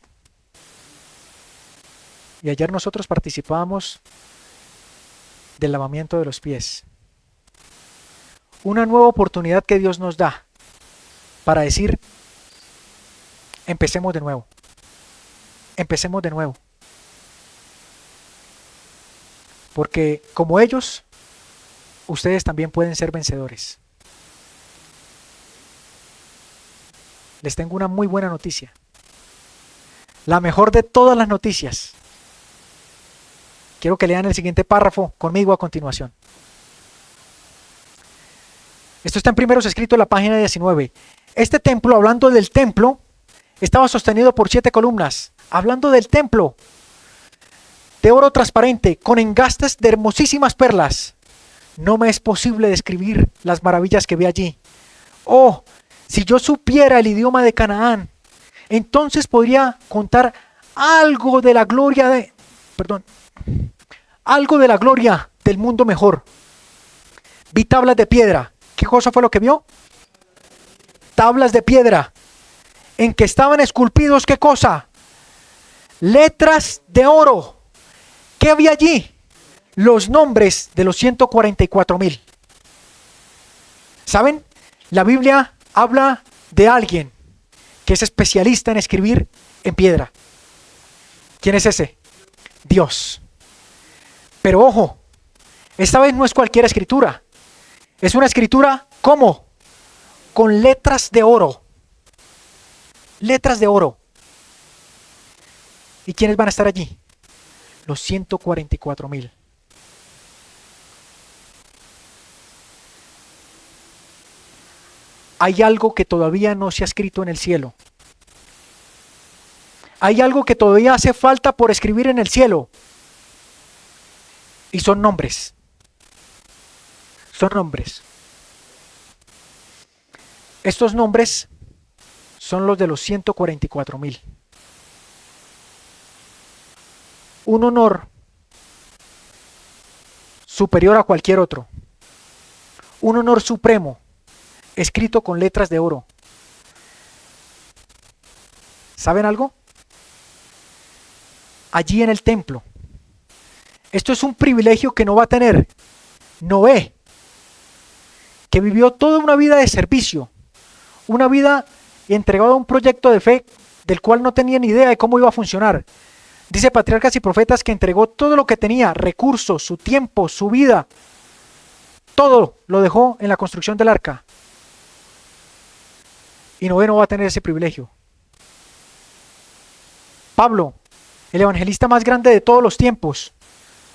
Y ayer nosotros participábamos del lavamiento de los pies. Una nueva oportunidad que Dios nos da para decir, empecemos de nuevo. Empecemos de nuevo. Porque como ellos, ustedes también pueden ser vencedores. Les tengo una muy buena noticia. La mejor de todas las noticias. Quiero que lean el siguiente párrafo conmigo a continuación. Esto está en Primeros Escritos, la página 19. Este templo, hablando del templo, estaba sostenido por 7 columnas. Hablando del templo, de oro transparente, con engastes de hermosísimas perlas. No me es posible describir las maravillas que vi allí. Oh, si yo supiera el idioma de Canaán, entonces podría contar algo de la gloria del mundo mejor. Vi tablas de piedra. ¿Qué cosa fue lo que vio? Tablas de piedra, en que estaban esculpidos, ¿qué cosa? Letras de oro. ¿Qué había allí? Los nombres de los 144,000. ¿Saben? La Biblia habla de alguien que es especialista en escribir en piedra. ¿Quién es ese? Dios. Pero ojo, esta vez no es cualquier escritura. Es una escritura, ¿cómo? Con letras de oro. Letras de oro. ¿Y quiénes van a estar allí? Los 144,000. Hay algo que todavía no se ha escrito en el cielo. Hay algo que todavía hace falta por escribir en el cielo. Y son nombres. Son nombres. Estos nombres son los de los 144,000. Un honor superior a cualquier otro. Un honor supremo, escrito con letras de oro. ¿Saben algo? Allí en el templo. Esto es un privilegio que no va a tener Noé, que vivió toda una vida de servicio, una vida entregada a un proyecto de fe del cual no tenía ni idea de cómo iba a funcionar. Dice Patriarcas y Profetas que entregó todo lo que tenía, recursos, su tiempo, su vida, todo lo dejó en la construcción del arca. y Noé no va a tener ese privilegio. Pablo, el evangelista más grande de todos los tiempos,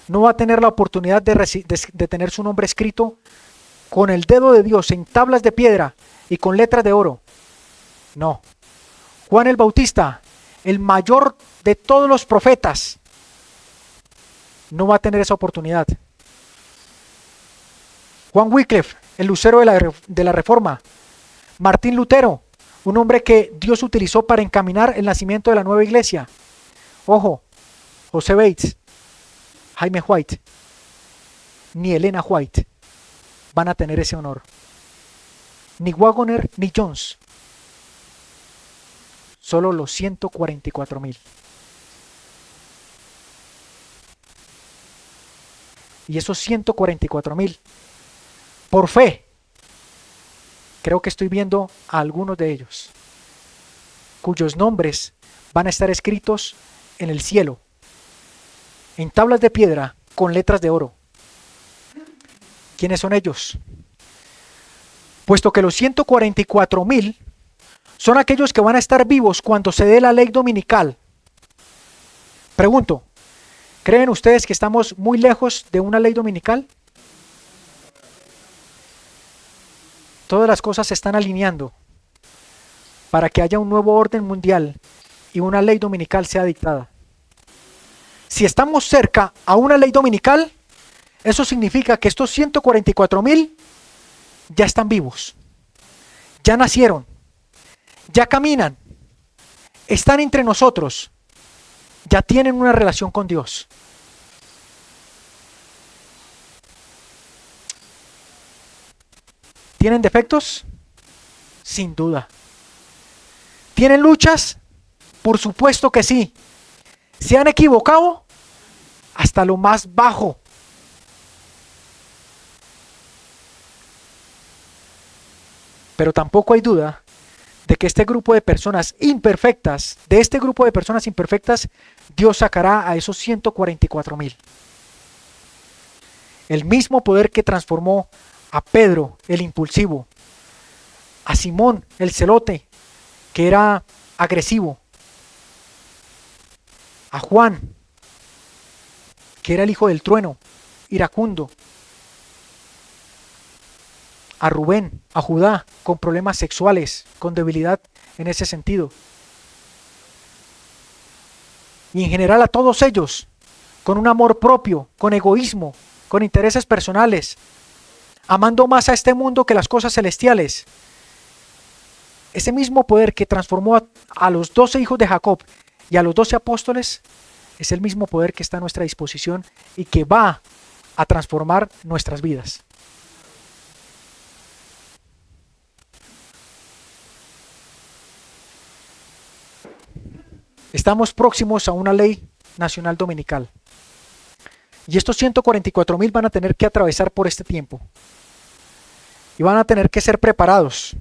no va a tener la oportunidad de tener su nombre escrito con el dedo de Dios en tablas de piedra y con letras de oro. No. Juan el Bautista, el mayor de todos los profetas, no va a tener esa oportunidad. Juan Wycliffe, el lucero de la Reforma. Martín Lutero, un hombre que Dios utilizó para encaminar el nacimiento de la nueva iglesia. Ojo, José Bates, Jaime White, ni Elena White van a tener ese honor. Ni Wagoner ni Jones. Solo los 144,000. Y esos 144,000, por fe, creo que estoy viendo a algunos de ellos, cuyos nombres van a estar escritos en el cielo, en tablas de piedra con letras de oro. ¿Quiénes son ellos? Puesto que los 144,000 son aquellos que van a estar vivos cuando se dé la ley dominical. Pregunto, ¿creen ustedes que estamos muy lejos de una ley dominical? Todas las cosas se están alineando para que haya un nuevo orden mundial y una ley dominical sea dictada. Si estamos cerca a una ley dominical, eso significa que estos 144,000 ya están vivos, ya nacieron, ya caminan, están entre nosotros, ya tienen una relación con Dios. ¿Tienen defectos? Sin duda. ¿Tienen luchas? Por supuesto que sí. ¿Se han equivocado? Hasta lo más bajo. Pero tampoco hay duda de que este grupo de personas imperfectas, Dios sacará a esos 144,000. El mismo poder que transformó a Pedro, el impulsivo, a Simón, el celote, que era agresivo, a Juan, que era el hijo del trueno, iracundo, a Rubén, a Judá, con problemas sexuales, con debilidad en ese sentido. Y en general a todos ellos, con un amor propio, con egoísmo, con intereses personales, amando más a este mundo que las cosas celestiales. Ese mismo poder que transformó a los 12 hijos de Jacob y a los 12 apóstoles, es el mismo poder que está a nuestra disposición y que va a transformar nuestras vidas. Estamos próximos a una ley nacional dominical. Y estos 144,000 van a tener que atravesar por este tiempo. Y van a tener que ser preparados.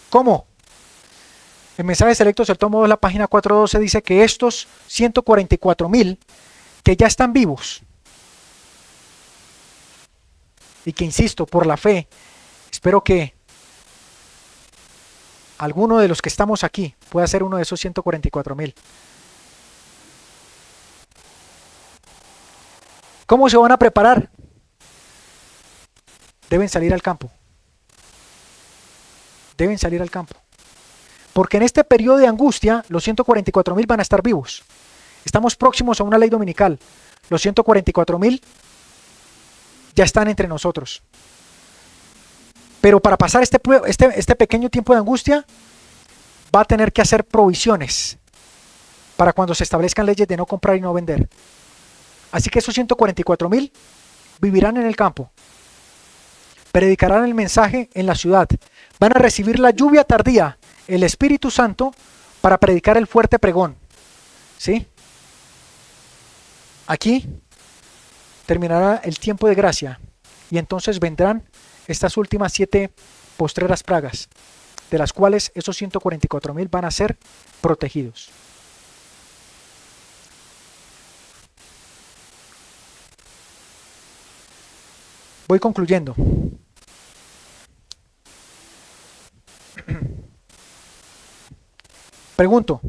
¿Cómo? En Mensajes Selectos, el tomo 2, la página 412, dice que estos 144,000 que ya están vivos, y que, insisto, por la fe, espero que alguno de los que estamos aquí pueda ser uno de esos 144,000. ¿Cómo se van a preparar? Deben salir al campo. Deben salir al campo. Porque en este periodo de angustia, los 144,000 van a estar vivos. Estamos próximos a una ley dominical. Los 144,000 ya están entre nosotros. Pero para pasar este pequeño tiempo de angustia, va a tener que hacer provisiones para cuando se establezcan leyes de no comprar y no vender. Así que esos 144,000 vivirán en el campo, predicarán el mensaje en la ciudad, van a recibir la lluvia tardía, el Espíritu Santo, para predicar el fuerte pregón. ¿Sí? Aquí terminará el tiempo de gracia y entonces vendrán estas últimas 7 postreras plagas, de las cuales esos 144,000 van a ser protegidos. Voy concluyendo. Pregunto,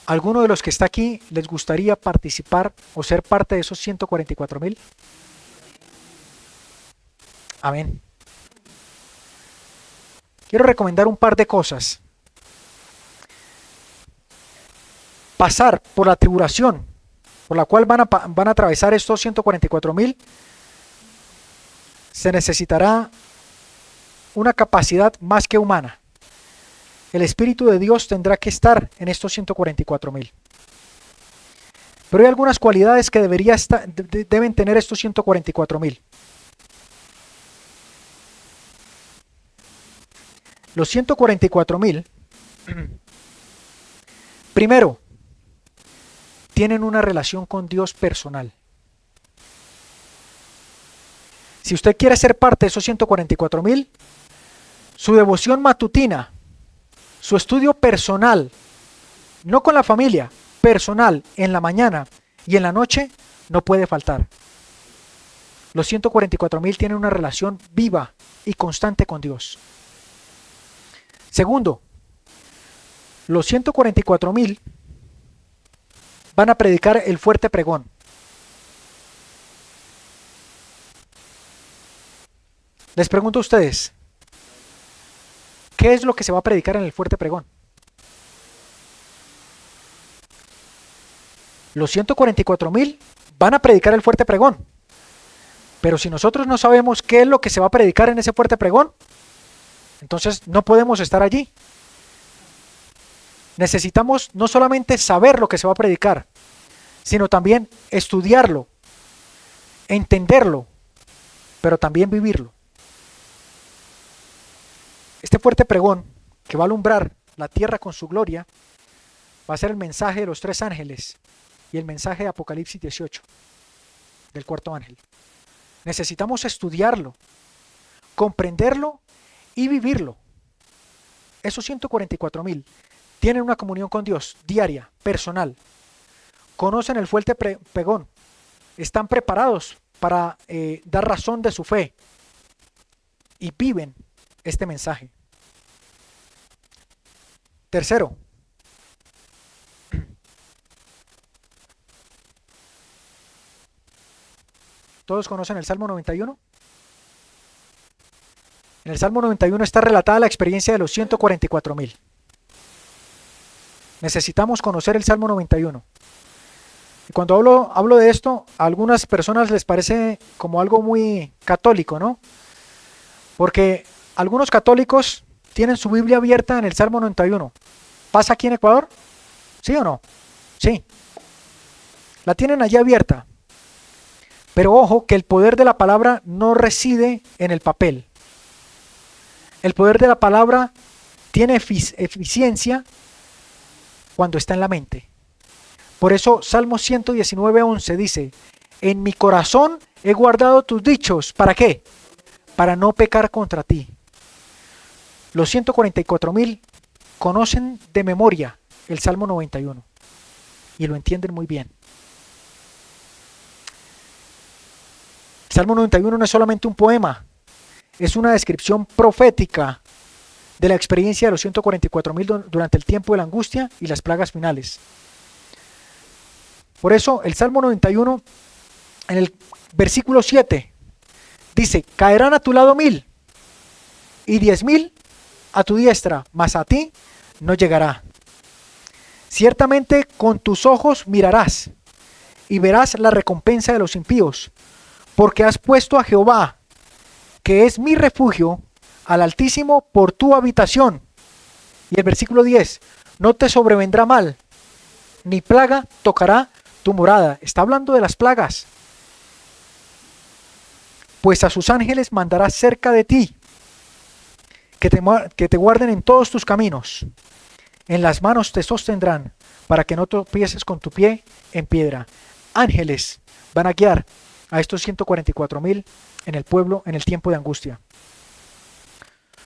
¿alguno de los que está aquí les gustaría participar o ser parte de esos 144,000? Amén. Quiero recomendar un par de cosas. Pasar por la tribulación por la cual van a atravesar estos 144,000, se necesitará una capacidad más que humana. El Espíritu de Dios tendrá que estar en estos 144,000. Pero hay algunas cualidades que deben tener estos 144,000. Los 144,000, primero, tienen una relación con Dios personal. Si usted quiere ser parte de esos 144,000, su devoción matutina, su estudio personal, no con la familia, personal, en la mañana y en la noche, no puede faltar. Los 144,000 tienen una relación viva y constante con Dios. Segundo, los 144,000 van a predicar el fuerte pregón. Les pregunto a ustedes, ¿qué es lo que se va a predicar en el fuerte pregón? Los 144,000 van a predicar el fuerte pregón. Pero si nosotros no sabemos qué es lo que se va a predicar en ese fuerte pregón, entonces no podemos estar allí. Necesitamos no solamente saber lo que se va a predicar, sino también estudiarlo, entenderlo, pero también vivirlo. Este fuerte pregón que va a alumbrar la tierra con su gloria va a ser el mensaje de los 3 ángeles y el mensaje de Apocalipsis 18 del 4º ángel. Necesitamos estudiarlo, comprenderlo y vivirlo. Esos 144,000 tienen una comunión con Dios diaria, personal. Conocen el fuerte pregón. Están preparados para dar razón de su fe. Y viven este mensaje. Tercero, ¿todos conocen el Salmo 91? En el Salmo 91 está relatada la experiencia de los 144,000. Necesitamos conocer el Salmo 91. Y cuando hablo de esto, a algunas personas les parece como algo muy católico, ¿no? Porque algunos católicos tienen su Biblia abierta en el Salmo 91. ¿Pasa aquí en Ecuador? ¿Sí o no? Sí. La tienen allí abierta. Pero ojo que el poder de la palabra no reside en el papel. El poder de la palabra tiene eficiencia cuando está en la mente. Por eso Salmo 119:11 dice: en mi corazón he guardado tus dichos. ¿Para qué? Para no pecar contra ti. Los 144,000 conocen de memoria el Salmo 91 y lo entienden muy bien. El Salmo 91 no es solamente un poema, es una descripción profética de la experiencia de los 144,000 durante el tiempo de la angustia y las plagas finales. Por eso el Salmo 91 en el versículo 7 dice: caerán a tu lado 1,000 y 10,000 a tu diestra, mas a ti no llegará. Ciertamente con tus ojos mirarás y verás la recompensa de los impíos, porque has puesto a Jehová, que es mi refugio, al Altísimo por tu habitación. Y el versículo 10: no te sobrevendrá mal, ni plaga tocará tu morada. Está hablando de las plagas. Pues a sus ángeles mandará cerca de ti, que te guarden en todos tus caminos. En las manos te sostendrán, para que no tropieces con tu pie en piedra. Ángeles van a guiar a estos 144,000 en el pueblo en el tiempo de angustia.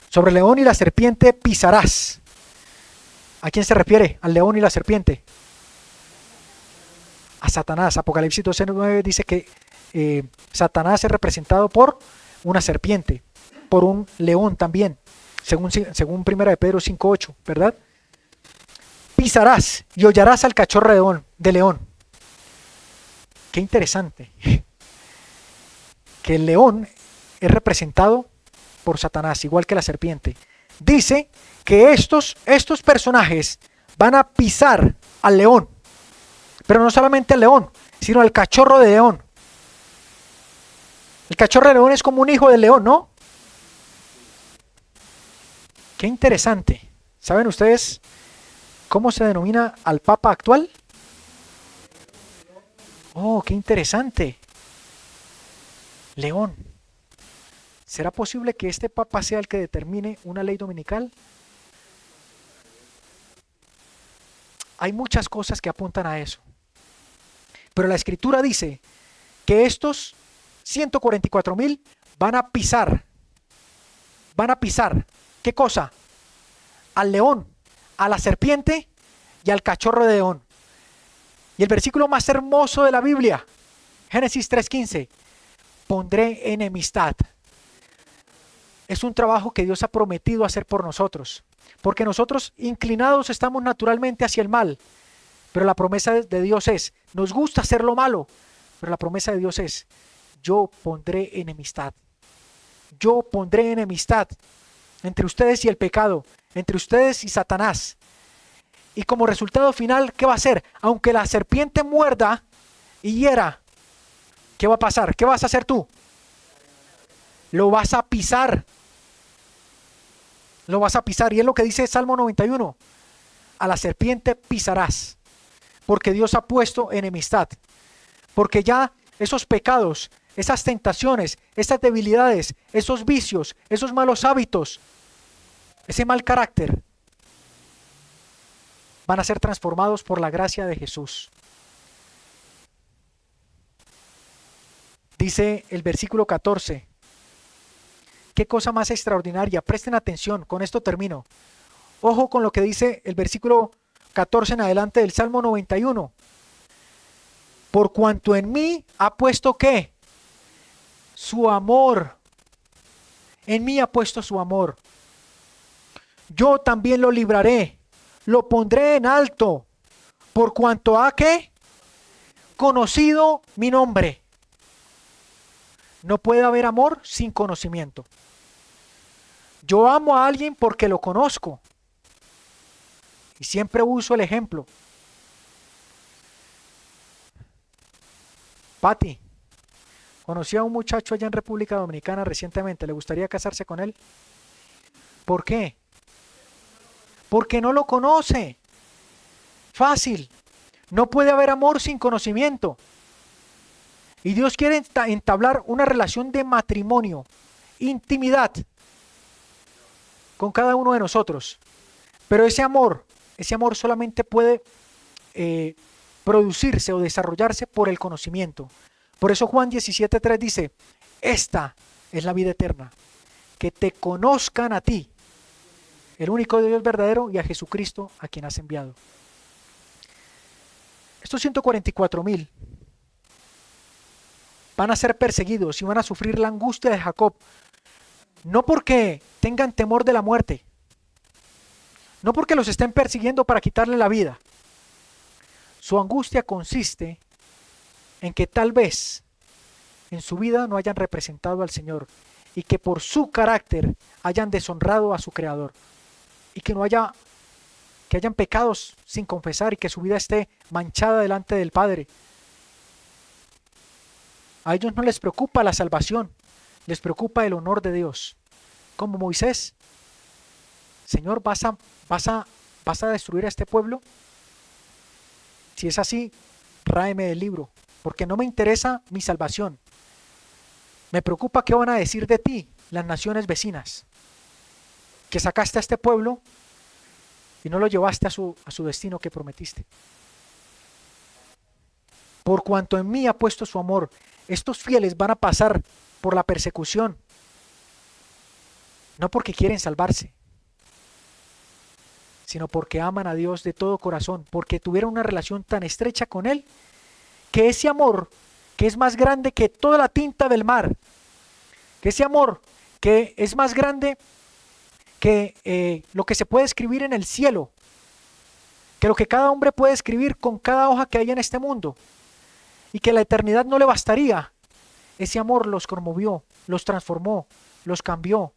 Sobre el león y la serpiente pisarás. ¿A quién se refiere? Al león y la serpiente. A Satanás. Apocalipsis 12:9 dice que Satanás es representado por una serpiente, por un león también. según Primera de Pedro 5:8, ¿verdad? Pisarás y hollarás al cachorro de león. Qué interesante. Que el león es representado por Satanás, igual que la serpiente. Dice que estos personajes van a pisar al león, pero no solamente al león, sino al cachorro de león. El cachorro de león es como un hijo del león, ¿no? Qué interesante. ¿Saben ustedes cómo se denomina al Papa actual? Oh, qué interesante. León. ¿Será posible que este Papa sea el que determine una ley dominical? Hay muchas cosas que apuntan a eso. Pero la Escritura dice que estos 144,000 van a pisar. ¿Qué cosa? Al león, a la serpiente y al cachorro de león. Y el versículo más hermoso de la Biblia, Génesis 3:15, pondré enemistad. Es un trabajo que Dios ha prometido hacer por nosotros, porque nosotros inclinados estamos naturalmente hacia el mal, pero la promesa de Dios es, nos gusta hacer lo malo, pero la promesa de Dios es, yo pondré enemistad. Yo pondré enemistad entre ustedes y el pecado, entre ustedes y Satanás. Y como resultado final, ¿qué va a hacer? Aunque la serpiente muerda y hiera, ¿qué va a pasar? ¿Qué vas a hacer tú? Lo vas a pisar. Lo vas a pisar. Y es lo que dice Salmo 91. A la serpiente pisarás. Porque Dios ha puesto enemistad. Porque ya esos pecados, esas tentaciones, esas debilidades, esos vicios, esos malos hábitos, ese mal carácter, van a ser transformados por la gracia de Jesús. Dice el versículo 14. Qué cosa más extraordinaria. Presten atención, con esto termino. Ojo con lo que dice el versículo 14 en adelante del Salmo 91. Por cuanto en mí ha puesto ¿qué? Su amor. En mí ha puesto su amor. Yo también lo libraré. Lo pondré en alto. Por cuanto ha ¿qué? Conocido mi nombre. No puede haber amor sin conocimiento. Yo amo a alguien porque lo conozco. Y siempre uso el ejemplo. Pati, conocí a un muchacho allá en República Dominicana recientemente. ¿Le gustaría casarse con él? ¿Por qué? Porque no lo conoce. Fácil. No puede haber amor sin conocimiento. Y Dios quiere entablar una relación de matrimonio, intimidad con cada uno de nosotros. Pero ese amor solamente puede producirse o desarrollarse por el conocimiento. Por eso Juan 17:3 dice, esta es la vida eterna, que te conozcan a ti, el único Dios verdadero, y a Jesucristo a quien has enviado. Estos 144,000 van a ser perseguidos y van a sufrir la angustia de Jacob, no porque tengan temor de la muerte, no porque los estén persiguiendo para quitarle la vida. Su angustia consiste en que tal vez en su vida no hayan representado al Señor y que por su carácter hayan deshonrado a su Creador y que hayan pecados sin confesar y que su vida esté manchada delante del Padre. A ellos no les preocupa la salvación, les preocupa el honor de Dios. Como Moisés, Señor, ¿vas a destruir a este pueblo? Si es así, ráeme del libro, porque no me interesa mi salvación. Me preocupa qué van a decir de ti las naciones vecinas, que sacaste a este pueblo y no lo llevaste a su destino que prometiste. Por cuanto en mí ha puesto su amor, estos fieles van a pasar por la persecución, no porque quieren salvarse, sino porque aman a Dios de todo corazón, porque tuvieron una relación tan estrecha con Él, que ese amor, que es más grande que toda la tinta del mar, que ese amor que es más grande que lo que se puede escribir en el cielo, que lo que cada hombre puede escribir con cada hoja que hay en este mundo, y que la eternidad no le bastaría. Ese amor los conmovió, los transformó, los cambió.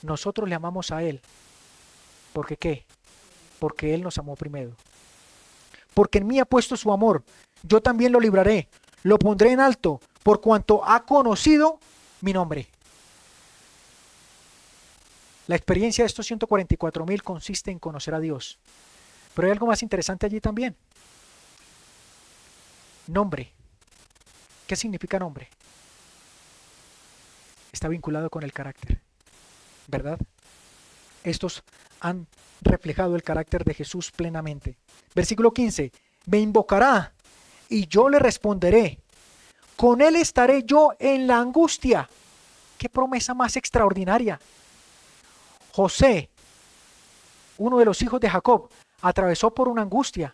Nosotros le amamos a Él. ¿Por qué qué? Porque Él nos amó primero. Porque en mí ha puesto su amor. Yo también lo libraré. Lo pondré en alto por cuanto ha conocido mi nombre. La experiencia de estos 144,000 consiste en conocer a Dios. Pero hay algo más interesante allí también. Nombre. ¿Qué significa nombre? Está vinculado con el carácter, ¿verdad? Estos han reflejado el carácter de Jesús plenamente. Versículo 15. Me invocará y yo le responderé. Con él estaré yo en la angustia. ¡Qué promesa más extraordinaria! José, uno de los hijos de Jacob, atravesó por una angustia.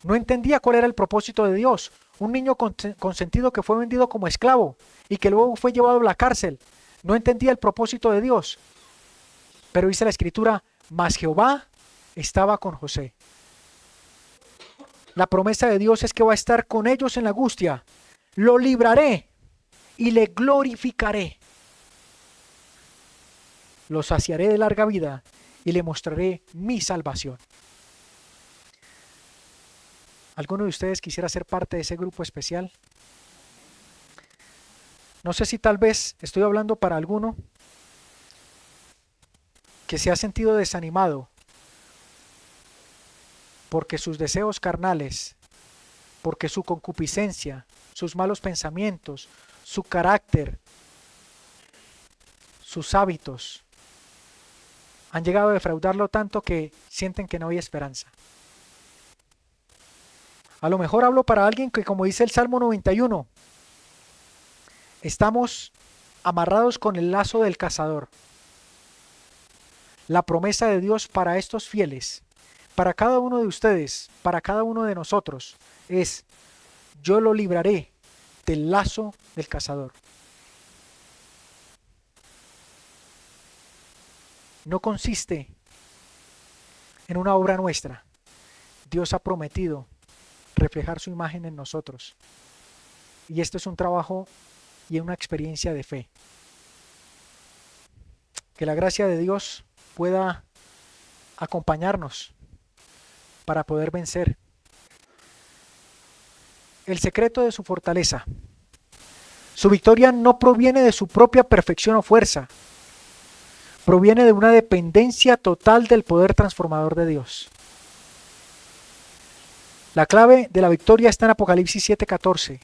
No entendía cuál era el propósito de Dios. Un niño consentido que fue vendido como esclavo y que luego fue llevado a la cárcel. No entendía el propósito de Dios. Pero dice la Escritura, mas Jehová estaba con José. La promesa de Dios es que va a estar con ellos en la angustia. Lo libraré y le glorificaré. Lo saciaré de larga vida y le mostraré mi salvación. ¿Alguno de ustedes quisiera ser parte de ese grupo especial? No sé si tal vez estoy hablando para alguno que se ha sentido desanimado porque sus deseos carnales, porque su concupiscencia, sus malos pensamientos, su carácter, sus hábitos han llegado a defraudarlo tanto que sienten que no hay esperanza. A lo mejor hablo para alguien que, como dice el Salmo 91, estamos amarrados con el lazo del cazador. La promesa de Dios para estos fieles, para cada uno de ustedes, para cada uno de nosotros, es: yo lo libraré del lazo del cazador. No consiste en una obra nuestra. Dios ha prometido reflejar su imagen en nosotros. Y esto es un trabajo y una experiencia de fe. Que la gracia de Dios pueda acompañarnos para poder vencer. El secreto de su fortaleza. Su victoria no proviene de su propia perfección o fuerza. Proviene de una dependencia total del poder transformador de Dios. La clave de la victoria está en Apocalipsis 7:14.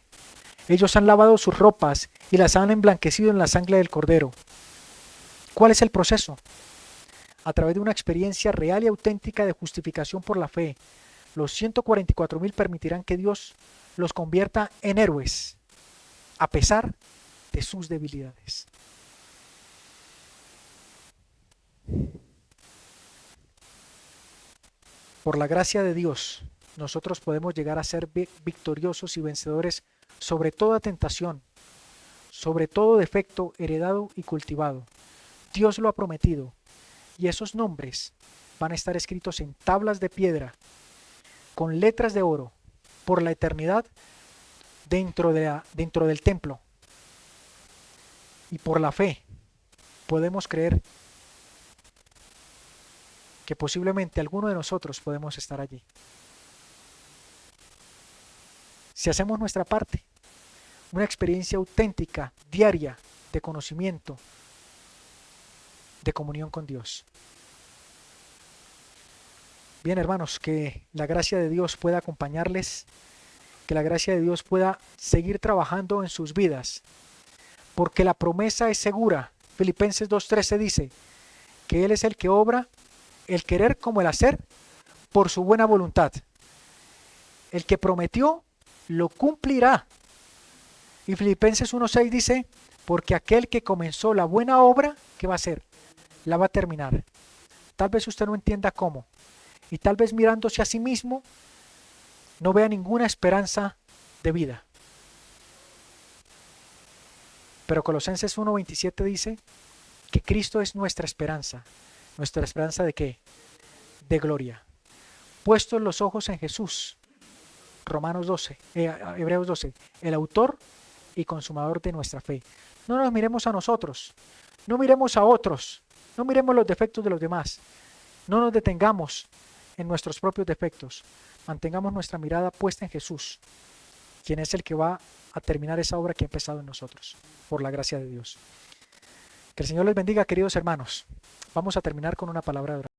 Ellos han lavado sus ropas y las han emblanquecido en la sangre del Cordero. ¿Cuál es el proceso? A través de una experiencia real y auténtica de justificación por la fe, los 144,000 permitirán que Dios los convierta en héroes, a pesar de sus debilidades. Por la gracia de Dios, nosotros podemos llegar a ser victoriosos y vencedores sobre toda tentación, sobre todo defecto heredado y cultivado. Dios lo ha prometido, y esos nombres van a estar escritos en tablas de piedra, con letras de oro, por la eternidad, dentro del templo. Y por la fe podemos creer que posiblemente alguno de nosotros podemos estar allí. Si hacemos nuestra parte, una experiencia auténtica, diaria, de conocimiento, de comunión con Dios. Bien, hermanos, que la gracia de Dios pueda acompañarles, que la gracia de Dios pueda seguir trabajando en sus vidas, porque la promesa es segura. Filipenses 2:13 dice que Él es el que obra el querer como el hacer por su buena voluntad. El que prometió lo cumplirá. Y Filipenses 1:6 dice, porque aquel que comenzó la buena obra, ¿qué va a hacer? La va a terminar. Tal vez usted no entienda cómo, y tal vez mirándose a sí mismo no vea ninguna esperanza de vida. Pero Colosenses 1:27 dice que Cristo es nuestra esperanza. ¿Nuestra esperanza de qué? De gloria. Puestos los ojos en Jesús. Hebreos 12, el autor y consumador de nuestra fe. No nos miremos a nosotros, no miremos a otros, no miremos los defectos de los demás, no nos detengamos en nuestros propios defectos, mantengamos nuestra mirada puesta en Jesús, quien es el que va a terminar esa obra que ha empezado en nosotros, por la gracia de Dios. Que el Señor les bendiga, queridos hermanos. Vamos a terminar con una palabra de oración.